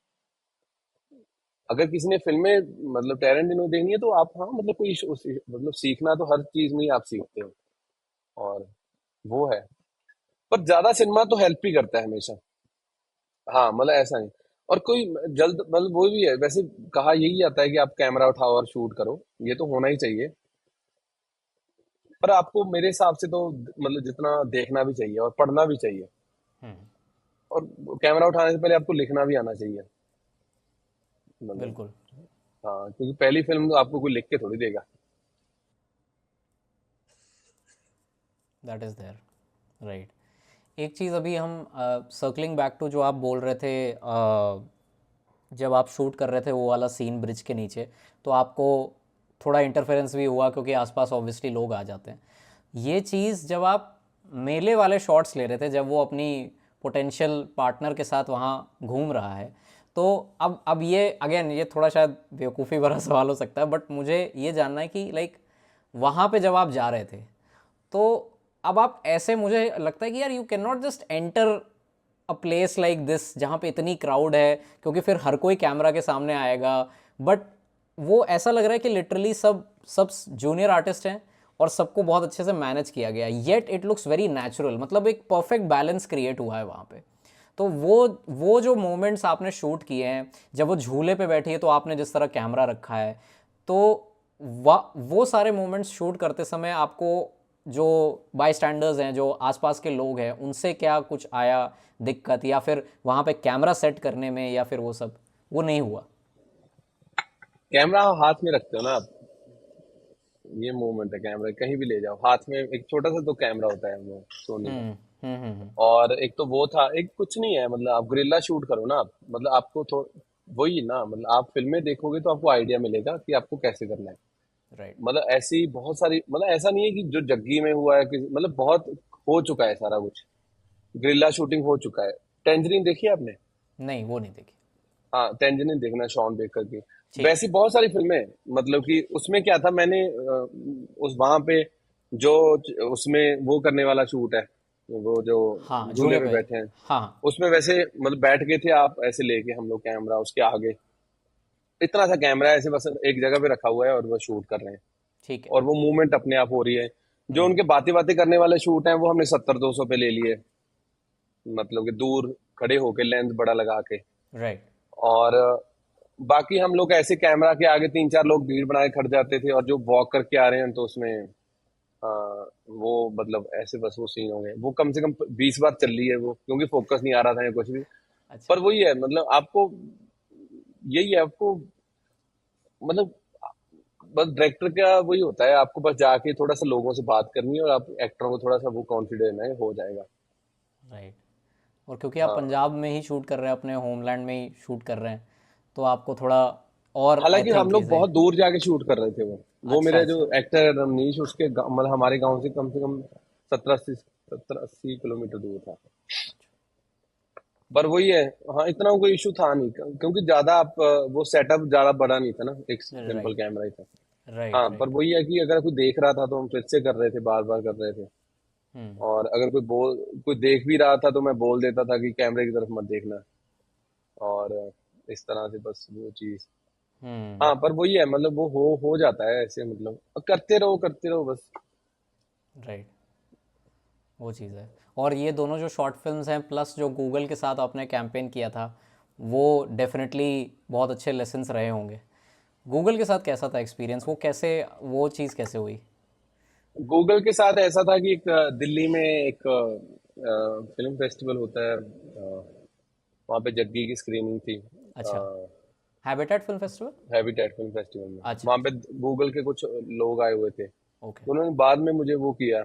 अगर किसी ने फिल्में मतलब टेरेंटिनो देखनी है तो आप, हाँ मतलब मतलब सीखना तो हर चीज में ही आप सीखते हो, और वो है। पर ज्यादा सिनेमा तो हेल्प ही करता है हमेशा। हाँ मतलब ऐसा नहीं, और कोई जल्द मतलब वो भी है वैसे, कहा यही जाता है कि आप कैमरा उठाओ और शूट करो, ये तो होना ही चाहिए। पर आपको मेरे हिसाब से तो मतलब जितना देखना भी चाहिए और पढ़ना भी चाहिए, और कैमरा उठाने से पहले आपको लिखना भी आना चाहिए, मतलब। बिल्कुल। हाँ, क्योंकि पहली फिल्म तो आपको कोई लिख के थोड़ी देगा। That is there, right. एक चीज़ अभी हम सर्कलिंग बैक टू जो आप बोल रहे थे, जब आप शूट कर रहे थे वो वाला सीन ब्रिज के नीचे, तो आपको थोड़ा इंटरफेरेंस भी हुआ क्योंकि आसपास ऑब्वियसली लोग आ जाते हैं। ये चीज़ जब आप मेले वाले शॉट्स ले रहे थे, जब वो अपनी पोटेंशियल पार्टनर के साथ वहाँ घूम रहा है, तो अब ये अगेन ये थोड़ा शायद बेवकूफ़ी भरा सवाल हो सकता है, बट मुझे ये जानना है कि लाइक वहाँ पे जब आप जा रहे थे, तो अब आप ऐसे, मुझे लगता है कि यार you can not just enter a place like this जहाँ पे इतनी क्राउड है, क्योंकि फिर हर कोई कैमरा के सामने आएगा। बट वो ऐसा लग रहा है कि लिटरली सब सब जूनियर आर्टिस्ट हैं और सबको बहुत अच्छे से मैनेज किया गया, yet it looks very natural, मतलब एक परफेक्ट बैलेंस क्रिएट हुआ है वहाँ पे। तो वो जो मोमेंट्स आपने शूट किए हैं, जब वो झूले पे बैठी है तो आपने जिस तरह कैमरा रखा है, तो वो सारे मोमेंट्स शूट करते समय आपको जो बाई स्टैंडर्स हैं, जो आसपास के लोग हैं, उनसे क्या कुछ आया दिक्कत, या फिर वहाँ पे कैमरा सेट करने में, या फिर वो सब वो नहीं हुआ? कैमरा हाथ में रखते हो ना आप, ये मूवमेंट है, कैमरा कहीं भी ले जाओ हाथ में, एक छोटा सा तो कैमरा होता है वो सोनी का। हम्म हम्म। और एक तो वो था, एक कुछ नहीं है, मतलब आप गुरिल्ला शूट करो ना आप, मतलब आपको वही ना, मतलब आप फिल्में देखोगे तो आपको आइडिया मिलेगा कि आपको कैसे करना है। राइट। मतलब ऐसी बहुत सारी, मतलब ऐसा नहीं है कि जो जग्गी में हुआ है कि मतलब बहुत हो चुका है सारा कुछ, गुरिल्ला शूटिंग हो चुका है। टेंजरीन देखी है आपने? नहीं, वो नहीं देखी। हाँ, टेंजरीन देखना शॉन बेकर की। ठीक है। वैसी बहुत सारी फिल्में हैं, मतलब कि उसमें क्या था, मैंने उस वहां पे जो उसमें वो करने वाला शूट है, वो जो हाँ, झूले झूले पे पे। बैठे हैं, हाँ हाँ। उसमें वैसे मतलब बैठ गए थे आप ऐसे लेके, हम लोग कैमरा उसके आगे, इतना सा कैमरा ऐसे बस एक जगह पे रखा हुआ है और वो शूट कर रहे हैं, ठीक है। और वो मूवमेंट अपने आप हो रही है। जो उनके बातें बातें करने वाले शूट हैं वो हमने 70-200 पे ले लिए, मतलब कि दूर खड़े होके लेंस बड़ा लगा के। राइट। और बाकी हम लोग ऐसे कैमरा के आगे 3-4 लोग भीड़ बना के खड़ जाते थे, और जो वॉक करके आ रहे हैं तो उसमें आ, वो मतलब ऐसे बस वो सीन हो गए, वो कम से कम 20 बार चल रही है वो, क्योंकि फोकस नहीं आ रहा था या कुछ भी। अच्छा। पर वही है, मतलब आपको यही है, आपको मतलब बस डायरेक्टर का वही होता है, आपको बस जाके थोड़ा सा लोगों से बात करनी है और आप एक्टरों को थोड़ा सा वो कॉन्फिडेंस है, हो जाएगा। राइट। और क्योंकि आप हाँ, पंजाब में ही शूट कर रहे हैं, अपने होमलैंड में ही शूट कर रहे हैं, तो आपको थोड़ा और आई हालांकि हम थिंक लोग इसे। बहुत दूर जाके शूट कर रहे थे। वो अच्छा मेरे जो अच्छा। एक्टर है रमनीश, उसके मतलब हमारे गांव से कम 70-80 किलोमीटर दूर था। पर वही है। हाँ, इतना कोई इशू था नहीं, क्योंकि ज्यादा आप वो सेटअप ज्यादा बड़ा नहीं था ना, एक सिंपल राइट कैमरा ही था। राइट हाँ, पर राइट। वही है कि अगर कोई देख रहा था तो हम फिर से कर रहे थे, बार बार कर रहे थे। हम्म और अगर कोई देख भी रहा था तो मैं बोल देता था कि कैमरे की तरफ मत देखना। और इस तरह से बस वो चीज। हम्म। हाँ, पर वही है, मतलब वो हो जाता है ऐसे, मतलब अब करते रहो बस। राइट, वो चीज़ है। और ये दोनों जो शॉर्ट फिल्म्स हैं प्लस जो गूगल के साथ आपने कैंपेन किया था, वो डेफिनेटली बहुत अच्छे लेसन्स रहे होंगे। गूगल के साथ कैसा था एक्सपीरियंस, वो कैसे, वो चीज़ कैसे हुई? गूगल के साथ ऐसा था कि एक दिल्ली में एक फिल्म फेस्टिवल होता है, वहाँ पे जग्गी की स्क्रीनिंग थी। अच्छा, habitat film festival. Habitat film festival में अच्छा वहाँ पे अच्छा। गूगल के कुछ लोग आए हुए थे। ओके। तो उन्होंने बाद में मुझे वो किया,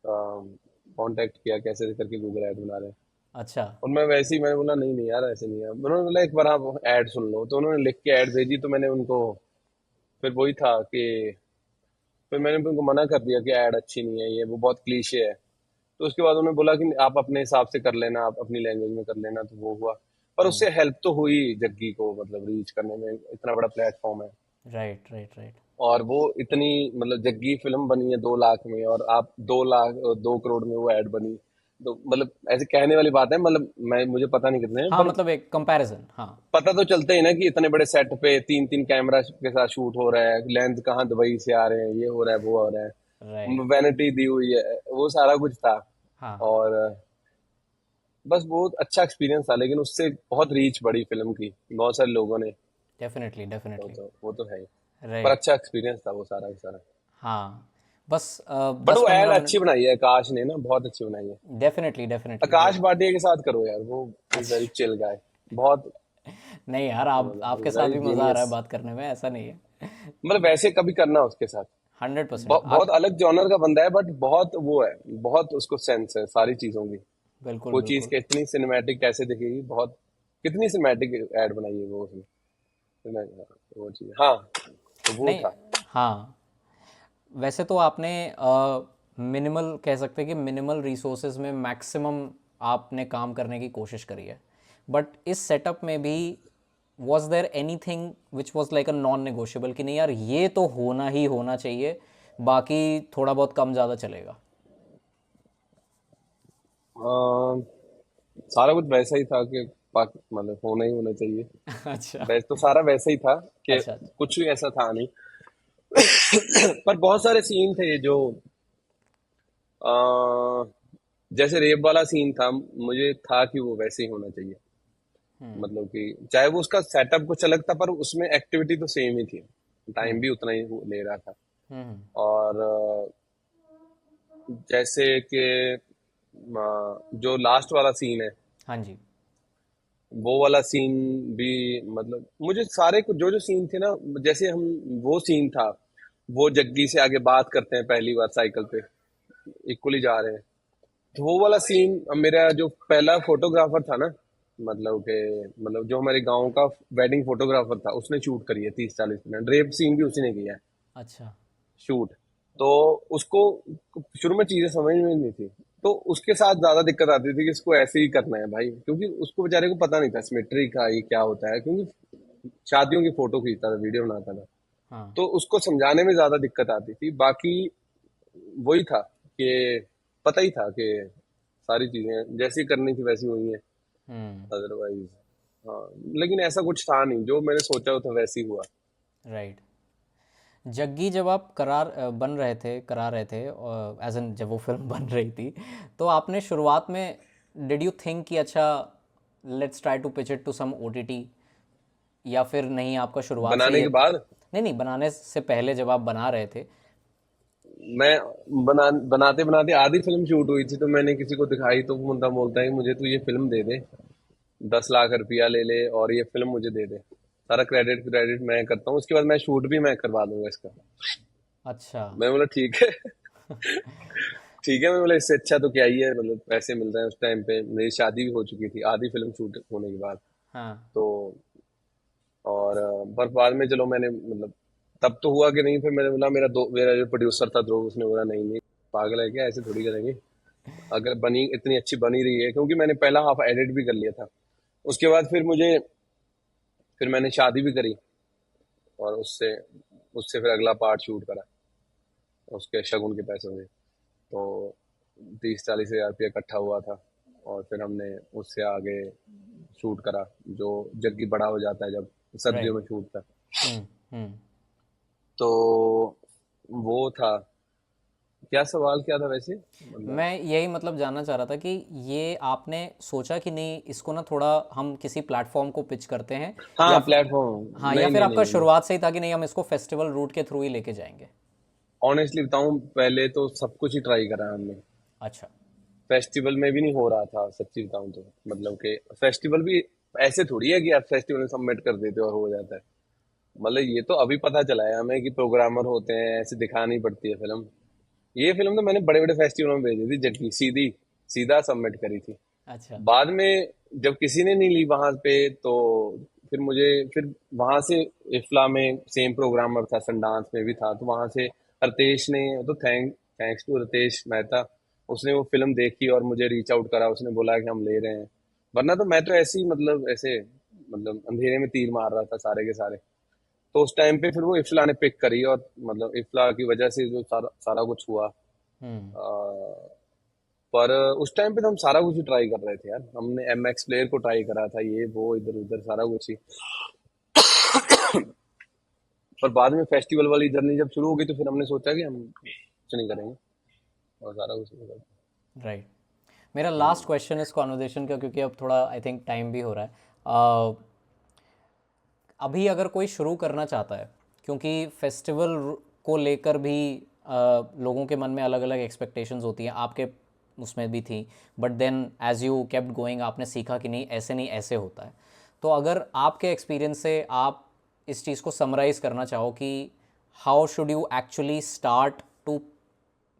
कांटेक्ट किया कैसे करके गूगल ऐड बना रहे हैं। अच्छा। और मैं वैसे ही मैंने बोला नहीं नहीं यार, ऐसे नहीं है। उन्होंने बोला एक बार आप ऐड सुन लो, तो उन्होंने लिख के ऐड भेजी, तो मैंने उनको, फिर वही था कि फिर मैंने उनको मना कर दिया कि ऐड अच्छी नहीं है, ये वो बहुत क्लीशे है। तो उसके बाद उन्होंने बोला कि आप अपने हिसाब से कर लेना, आप अपनी लैंग्वेज में कर लेना, तो वो हुआ। पर हम्म। उससे हेल्प तो हुई जग्गी को, मतलब रीच करने में, इतना बड़ा प्लेटफॉर्म है। Right right right. और वो इतनी, मतलब जग्गी फिल्म बनी है 2 लाख में, और आप 2 लाख 2 करोड़ में वो ऐड बनी। तो मतलब ऐसे कहने वाली बात है, मतलब मैं मुझे पता नहीं कितने हैं, हाँ पर मतलब एक कंपैरिजन, हाँ। पता तो चलता ही ना कि इतने बड़े सेट पे 3-3 कैमरा के साथ शूट हो रहा है, लेंस कहाँ दुबई से आ रहे हैं, ये हो रहा है वो हो रहा राइट। है, वैनिटी दी हुई है, वो सारा कुछ था। हाँ और बस बहुत अच्छा एक्सपीरियंस था, लेकिन उससे बहुत रीच बढ़ी फिल्म की, बहुत सारे लोगों ने। Definitely definitely. वो तो है ही। पर राइट। अच्छा एक्सपीरियंस था वो सारा का सारा। हाँ, बस बट दस वो ऐड पंद्रह अच्छी मिनट बनाई है आकाश ने ना, बहुत अच्छी बनाई है। डेफिनेटली डेफिनेटली वो। आकाश भाटिया के साथ करो यार, वो इज वेरी अच्छा। Chill guy. बहुत, नहीं यार, आप आपके साथ वेरी भी मज़ा आ रहा जीनियस। है बात करने में, ऐसा नहीं है। मतलब वैसे कभी करना उसके साथ। 100% बहुत आप। अलग जॉनर का बंदा है, बट बहुत वो है, बहुत उसको सेंस है सारी चीजों की। बिल्कुल वो चीज बिल्कुल। कितनी सिनेमैटिक कैसे दिखेगी, बहुत, कितनी सिनेमैटिक ऐड बनाई है वो उसने। वो चीज, हाँ, तो वो नहीं। था। हाँ, वैसे तो आपने मिनिमल कह सकते हैं कि मिनिमल रिसोर्सेज में मैक्सिमम आपने काम करने की कोशिश करी है, बट इस सेटअप में भी was there anything which was like a non negotiable कि नहीं यार ये तो होना ही होना चाहिए, बाकी थोड़ा बहुत कम ज़्यादा चलेगा? अम, सारा कुछ वैसा ही था कि मतलब होना ही होना चाहिए। अच्छा वैसे तो सारा वैसा ही था कि अच्छा। कुछ भी ऐसा था नहीं। पर बहुत सारे सीन थे जो, अ, जैसे रेप वाला सीन था, मुझे था कि वो वैसे ही होना चाहिए। मतलब कि चाहे वो उसका सेटअप कुछ अलग था, पर उसमें एक्टिविटी तो सेम ही थी, टाइम भी उतना ही ले रहा था। हम्म। और जैसे कि जो लास्ट वाला सीन है, हाँ जी। वो वाला सीन भी, मतलब मुझे सारे कुछ जो जो सीन थे ना, जैसे हम, वो सीन था, वो जग्गी से आगे बात करते हैं पहली बार साइकिल पे, इक्वली जा रहे हैं। तो वो वाला सीन, मेरा जो पहला फोटोग्राफर था ना, मतलब के, मतलब जो हमारे गांव का वेडिंग फोटोग्राफर था, उसने शूट करी है 30-40 मिनट, रेप सीन भी उसी ने किया है अच्छा। शूट। तो उसको शुरू में चीजें समझ में नहीं थी, तो उसके साथ ज्यादा दिक्कत आती थी कि इसको ऐसे ही करना है भाई, क्योंकि उसको बेचारे को पता नहीं था सिमेट्री का ये क्या होता है, क्योंकि शादियों की फोटो खींचता था, वीडियो बनाता था। हाँ। तो उसको समझाने में ज्यादा दिक्कत आती थी। बाकी वही था कि पता ही था कि सारी चीजें जैसी करनी थी वैसी हुई हैं, हम्म। अदरवाइज। हाँ, लेकिन ऐसा कुछ था नहीं, जो मैंने सोचा वो था वैसे ही हुआ। राइट। जग्गी जब आप बन रहे थे, करा रहे थे, एज एन जब वो फिल्म बन रही थी, तो आपने शुरुआत में डिड यू थिंक कि अच्छा let's try to pitch it to some OTT, या फिर नहीं आपका शुरुआत से बनाने ये के था? बाद नहीं नहीं, बनाने से पहले जब आप बना रहे थे। मैं बनाते बनाते आधी फिल्म शूट हुई थी, तो मैंने किसी को दिखाई, तो वो बंदा बोलता है मुझे तो ये फिल्म दे दे, 10 लाख रुपया ले ले और ये फिल्म मुझे दे दे, सारा क्रेडिट क्रेडिट मैं करता हूँ, उसके बाद मैं शूट भी मैं करवा दूंगा इसका। अच्छा। मैं बोला ठीक है। ठीक है, मैं बोला इससे अच्छा तो क्या ही है, मतलब पैसे मिल रहे हैं। उस टाइम पे मेरी शादी भी हो चुकी थी आधी फिल्म शूट होने के बाद। हाँ। तो और पर बाद में चलो मैंने मतलब तब तो हुआ कि नहीं, फिर मैंने बोला मेरा जो प्रोड्यूसर था ध्रुव, उसने बोला नहीं नहीं पागल है क्या, ऐसे थोड़ी करेंगे। अगर बनी इतनी अच्छी बनी रही है, क्योंकि मैंने पहला हाफ एडिट भी कर लिया था। उसके बाद फिर मैंने शादी भी करी, और उससे उससे फिर अगला पार्ट शूट करा उसके शगुन के पैसों से। तो 30-40 हज़ार रुपया इकट्ठा हुआ था, और फिर हमने उससे आगे शूट करा, जो जग्गी बड़ा हो जाता है जब सर्दियों राइट। में शूट था। हम्म। हम्म। तो वो था। क्या सवाल क्या था वैसे, मतलब। मैं यही मतलब जानना चाह रहा था कि ये आपने सोचा कि नहीं इसको ना थोड़ा हम किसी प्लेटफॉर्म को पिच करते हैं, हाँ, या प्लेटफॉर्म। हाँ, या नहीं फिर नहीं आपका नहीं नहीं, शुरुआत से ही था कि नहीं हम इसको फेस्टिवल रूट के थ्रू ही लेके जाएंगे? ऑनेस्टली बताऊं, पहले तो सब कुछ ही ट्राई करा हमने। अच्छा। फेस्टिवल में भी नहीं हो रहा था, सच्ची बताऊं तो। मतलब कि फेस्टिवल भी ऐसे थोड़ी है कि आप फेस्टिवल में सबमिट कर देते हो और हो जाता है। मतलब ये तो अभी पता चला है हमें कि प्रोग्रामर होते हैं, ऐसे दिखानी पड़ती है फिल्म। ये फिल्म तो मैंने बड़े बड़े फेस्टिवलों में भेजी थी, जबकि सीधा सबमिट करी थी। अच्छा। बाद में जब किसी ने नहीं ली वहां पे, तो फिर वहां से इफ्ला में सेम प्रोग्रामर था, संडांस में भी था, तो वहां से रितेश ने, तो थैंक्स टू रितेश मेहता, उसने वो फिल्म देखी और मुझे रीच आउट करा। उसने बोला कि हम ले रहे हैं। वरना तो मैं तो ऐसे ही, मतलब ऐसे, मतलब अंधेरे में तीर मार रहा था सारे के सारे। तो उस टाइम पे फिर वो इफ्ला ने पिक करी, और मतलब इफ्ला की वजह से जो सारा सारा कुछ हुआ। हम्म। पर उस टाइम पे तो हम सारा कुछ ही ट्राई कर रहे थे यार। हमने MX प्लेयर को ट्राई करा था, ये वो इधर उधर सारा कुछ ही। पर बाद में फेस्टिवल वाली जर्नी जब शुरू हो गई, तो फिर हमने सोचा कि हम कुछ नहीं करेंगे, और सारा कुछ नहीं करेंगे। राइट। मेरा लास्ट क्वेश्चन इस कॉन्वर्जेशन का, क्योंकि अब थोड़ा आई थिंक टाइम भी हो रहा है। अभी अगर कोई शुरू करना चाहता है, क्योंकि फेस्टिवल को लेकर भी लोगों के मन में अलग अलग एक्सपेक्टेशंस होती हैं, आपके उसमें भी थी, but then as you kept going आपने सीखा कि नहीं ऐसे नहीं ऐसे होता है। तो अगर आपके एक्सपीरियंस से आप इस चीज़ को समराइज़ करना चाहो कि how should you actually start to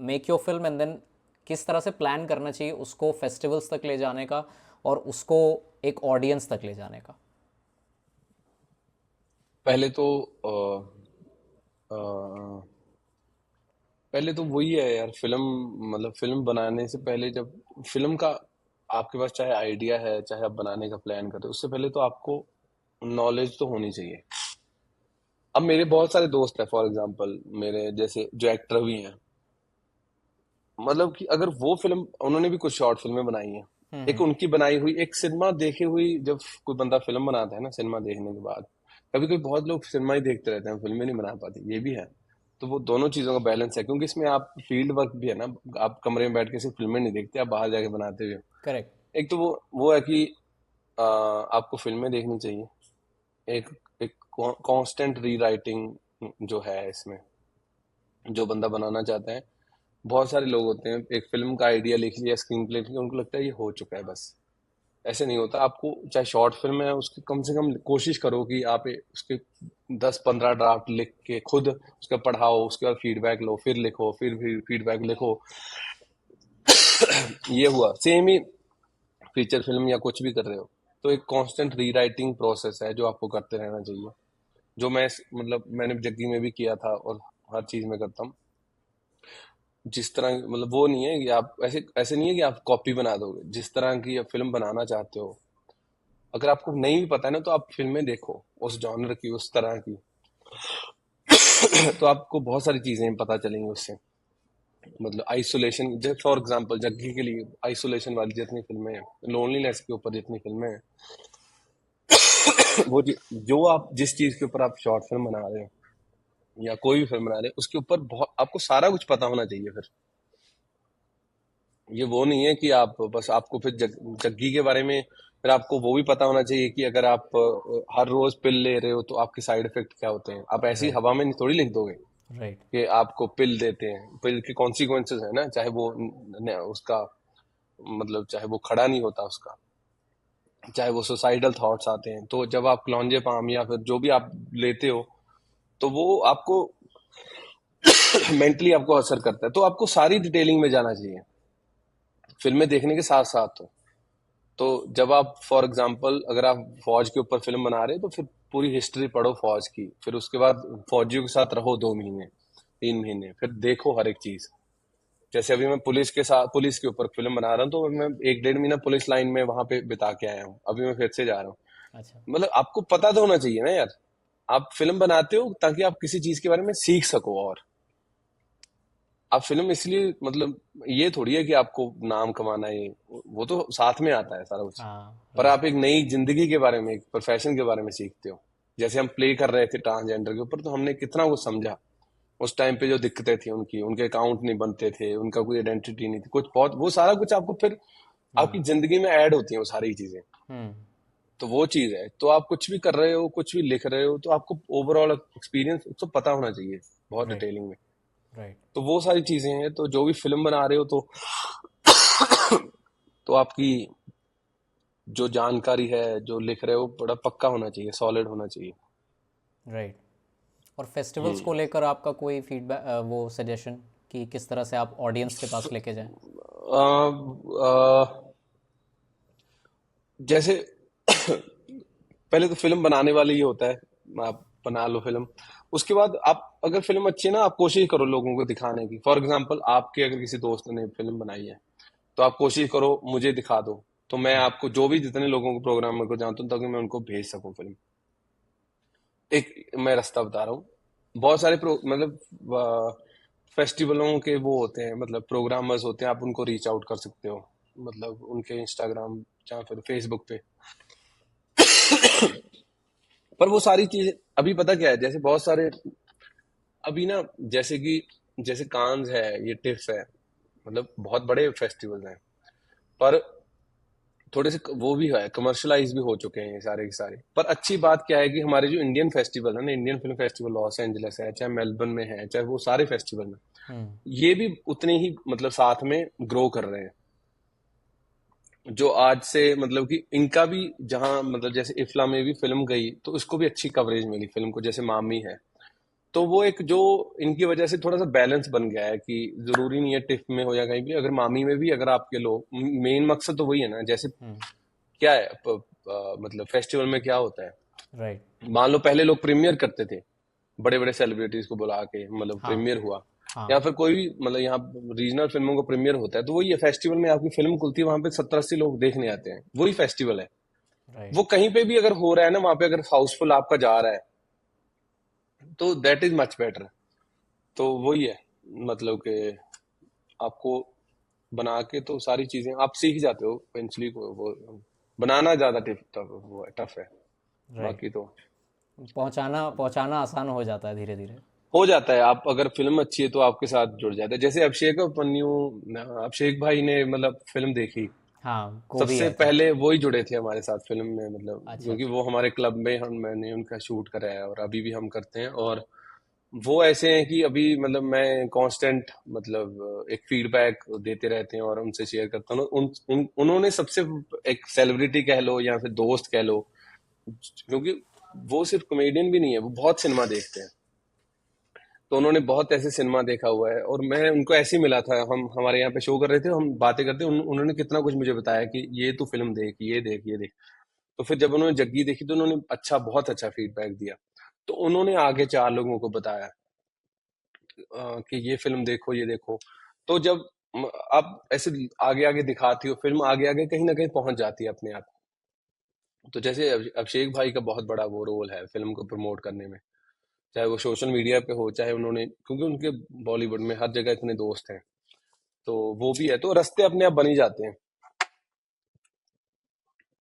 make your film, and then किस तरह से प्लान करना चाहिए उसको फेस्टिवल्स तक ले जाने का और उसको एक ऑडियंस तक ले जाने का? पहले तो अ, पहले तो वही है यार, फिल्म मतलब फिल्म बनाने से पहले, जब फिल्म का आपके पास चाहे आइडिया है, चाहे आप बनाने का प्लान कर रहे हो, उससे पहले तो आपको नॉलेज तो होनी चाहिए। अब मेरे बहुत सारे दोस्त हैं, फॉर एग्जांपल मेरे जैसे जो एक्टर भी हैं, मतलब कि अगर वो फिल्म, उन्होंने भी कुछ शॉर्ट फिल्में बनाई हैं। एक उनकी बनाई हुई, एक सिनेमा देखी हुई, जब कोई बंदा फिल्म बनाता है ना, सिनेमा देखने के बाद, कभी कभी बहुत लोग सिनेमा ही देखते रहते हैं, फिल्में नहीं बना पाते, ये भी है। तो वो दोनों चीजों का बैलेंस है, क्योंकि इसमें आप फील्ड वर्क भी है ना। आप कमरे में बैठ के सिर्फ फिल्में नहीं देखते, आप बाहर जाके बनाते हुए। करेक्ट। एक तो वो है कि आपको फिल्में देखनी चाहिए। एक एक कांस्टेंट रीराइटिंग जो है इसमें, जो बंदा बनाना चाहता है। बहुत सारे लोग होते हैं, एक फिल्म का आइडिया लिख लिया, स्क्रीन प्ले लिख लिया, उनको लगता है ये हो चुका है बस। ऐसे नहीं होता। आपको चाहे शॉर्ट फिल्म है, उसकी कम से कम कोशिश करो कि आप उसके 10-15 ड्राफ्ट लिख के खुद उसका पढ़ाओ, उसके बाद फीडबैक लो, फिर लिखो, फिर फीडबैक लिखो। ये हुआ सेम ही फीचर फिल्म या कुछ भी कर रहे हो, तो एक कांस्टेंट रीराइटिंग प्रोसेस है जो आपको करते रहना चाहिए। जो मतलब मैंने जग्गी में भी किया था, और हर चीज में करता हूँ। जिस तरह, मतलब वो नहीं है कि आप ऐसे ऐसे नहीं है कि आप कॉपी बना दोगे। जिस तरह की आप फिल्म बनाना चाहते हो, अगर आपको नहीं भी पता है ना, तो आप फिल्में देखो उस जॉनर की, उस तरह की। तो आपको बहुत सारी चीजें पता चलेंगी उससे। मतलब आइसोलेशन, जैसे फॉर एग्जांपल जग्गी के लिए आइसोलेशन वाली जितनी फिल्में हैं, लोनलीनेस के ऊपर जितनी फिल्में हैं, जो आप जिस चीज के ऊपर आप शॉर्ट फिल्म बना रहे हो या कोई भी फिल्म बना रहे हो, उसके ऊपर बहुत आपको सारा कुछ पता होना चाहिए। फिर ये वो नहीं है कि आप बस, आपको फिर जग्गी के बारे में फिर आपको वो भी पता होना चाहिए कि अगर आप हर रोज पिल ले रहे हो, तो आपके साइड इफेक्ट क्या होते हैं। आप ऐसी राइट। हवा में नहीं थोड़ी लिख दोगे राइट। कि आपको पिल देते हैं, पिल के कॉन्सिक्वेंसेस है ना, चाहे वो उसका मतलब चाहे वो खड़ा नहीं होता उसका, चाहे वो सुसाइडल थॉट्स आते हैं। तो जब आप क्लॉन्जेपाम या फिर जो भी आप लेते हो, तो वो आपको मेंटली आपको असर करता है, तो आपको सारी डिटेलिंग में जाना चाहिए फिल्में देखने के साथ साथ। तो जब आप फॉर एग्जांपल अगर आप फौज के ऊपर फिल्म बना रहे हो तो फिर पूरी हिस्ट्री पढ़ो फौज की, फिर उसके बाद फौजियों के साथ रहो 2 महीने 3 महीने, फिर देखो हर एक चीज। जैसे अभी मैं पुलिस के साथ पुलिस के ऊपर फिल्म बना रहा हूँ, तो मैं 1 1.5 महीना पुलिस लाइन में वहां पे बिता के आया हूँ, अभी मैं फिर से जा रहा हूँ। अच्छा। मतलब आपको पता तो होना चाहिए ना यार, आप फिल्म बनाते हो ताकि आप किसी चीज के बारे में सीख सको। और आप फिल्म इसलिए मतलब ये थोड़ी है कि आपको नाम कमाना है, वो तो साथ में आता है सारा कुछ। हाँ, पर राइट। आप एक नई जिंदगी के बारे में, एक प्रोफेशन के बारे में सीखते हो। जैसे हम प्ले कर रहे थे ट्रांसजेंडर के ऊपर, तो हमने कितना कुछ समझा। उस टाइम पे जो दिक्कतें थी उनकी, उनके अकाउंट नहीं बनते थे, उनका कोई आइडेंटिटी नहीं थी, कुछ बहुत वो सारा कुछ आपको फिर हुँ, आपकी जिंदगी में ऐड होती है वो सारी चीजें। हुँ, तो वो चीज है, तो आप कुछ भी कर रहे हो, कुछ भी लिख रहे हो, तो आपको ओवरऑल एक्सपीरियंस तो पता होना चाहिए बहुत राइट, डिटेलिंग में। राइट, तो वो सारी चीजें हैं, तो जो भी फिल्म बना रहे हो तो आपकी जो जानकारी है, जो लिख रहे हो, बड़ा पक्का होना चाहिए, सॉलिड होना चाहिए। राइट। और फेस्टिवल्स हम्म। को लेकर आपका कोई फीडबैक, वो सजेशन कि किस तरह से आप ऑडियंस के पास लेके जाएँ? आ, आ, जैसे पहले तो फिल्म बनाने वाले ही होता है, आप बना लो फिल्म। उसके बाद आप अगर फिल्म अच्छी है ना, आप कोशिश करो लोगों को दिखाने की। फॉर एग्जांपल आपके अगर किसी दोस्त ने फिल्म बनाई है, तो आप कोशिश करो मुझे दिखा दो, तो मैं हुँ, आपको जो भी जितने लोगों को प्रोग्राम में को जानता हूँ, ताकि मैं उनको भेज सकूं फिल्म। एक मैं रास्ता बता रहा हूँ। बहुत सारे मतलब फेस्टिवलों के वो होते हैं, मतलब प्रोग्रामर्स होते हैं, आप उनको रीच आउट कर सकते हो, मतलब उनके इंस्टाग्राम या फिर फेसबुक पे। पर वो सारी चीजें अभी पता क्या है, जैसे बहुत सारे अभी ना, जैसे कि जैसे कांस है, ये टिफ है, मतलब बहुत बड़े फेस्टिवल हैं। पर थोड़े से वो भी है, कमर्शलाइज भी हो चुके हैं ये सारे के सारे। पर अच्छी बात क्या है कि हमारे जो इंडियन फेस्टिवल है ना, Indian film festival Los Angeles है, चाहे मेलबर्न में है, चाहे वो सारे फेस्टिवल में, हुँ, ये भी उतने ही मतलब साथ में ग्रो कर रहे हैं। जो आज से मतलब कि इनका भी, जहां मतलब जैसे इफ्ला में भी फिल्म गई, तो इसको भी अच्छी कवरेज मिली फिल्म को, जैसे मामी है। तो वो एक जो इनकी वजह से थोड़ा सा बैलेंस बन गया है कि जरूरी नहीं है टिफ में हो या कहीं भी, अगर मामी में भी अगर आपके लोग, मेन मकसद तो वही है ना। जैसे हुँ, क्या है मतलब फेस्टिवल में क्या होता है, राइट। मान लो पहले लोग प्रीमियर करते थे, बड़े बड़े सेलिब्रिटीज को बुला के, मतलब हाँ, प्रीमियर हुआ, या हाँ, फिर कोई भी मतलब यहाँ रीजनल फिल्मों का प्रीमियर होता है, तो वही है फेस्टिवल में आपकी फिल्म खुलती है, वहां पे 70 80 लोग देखने आते हैं, वही फेस्टिवल है। राइट, वो कहीं पे भी अगर हो रहा है ना, वहां पे अगर हाउसफुल आपका जा रहा है, तो दैट इज मच बेटर। तो वही है, मतलब कि आपको बना के तो सारी चीजें आप सीख जाते हो इवेंचुअली को, वो बनाना ज्यादा टफ है। राइट। बाकी तो पहुँचाना पहुँचाना आसान हो जाता है धीरे-धीरे। हो जाता है, आप अगर फिल्म अच्छी है तो आपके साथ जुड़ जाता है। जैसे अभिषेक और पन्नू, अभिषेक भाई ने मतलब फिल्म देखी, हाँ, वो भी सबसे आए थे। पहले वो ही जुड़े थे हमारे साथ फिल्म में, मतलब अच्छा, क्योंकि अच्छा। वो हमारे क्लब में हम मैंने उनका शूट कराया है, और अभी भी हम करते हैं। और वो ऐसे हैं कि अभी मतलब मैं कांस्टेंट मतलब एक फीडबैक देते रहते हैं और उनसे शेयर करता हूँ। उन्होंने सबसे एक सेलिब्रिटी कह लो या फिर दोस्त कह लो, क्योंकि वो सिर्फ कॉमेडियन भी नहीं है, वो बहुत सिनेमा देखते हैं। तो उन्होंने बहुत ऐसे सिनेमा देखा हुआ है, और मैं उनको ऐसे ही मिला था, हम हमारे यहाँ पे शो कर रहे थे, हम बातें करते, उन्होंने कितना कुछ मुझे बताया कि ये तू फिल्म देख, ये देख, ये देख। तो फिर जब उन्होंने जग्गी देखी, तो उन्होंने अच्छा, बहुत अच्छा फीडबैक दिया। तो उन्होंने आगे 4 लोगों को बताया कि ये फिल्म देखो, ये देखो। तो जब आप ऐसे आगे आगे दिखाती हो फिल्म, आगे आगे कहीं ना कहीं पहुंच जाती है अपने आप। तो जैसे अभिषेक भाई का बहुत बड़ा वो रोल है फिल्म को प्रमोट करने में, चाहे वो सोशल मीडिया पे हो, चाहे उन्होंने, क्योंकि उनके बॉलीवुड में हर जगह इतने दोस्त हैं, तो वो भी है, तो रास्ते अपने आप बन ही जाते हैं।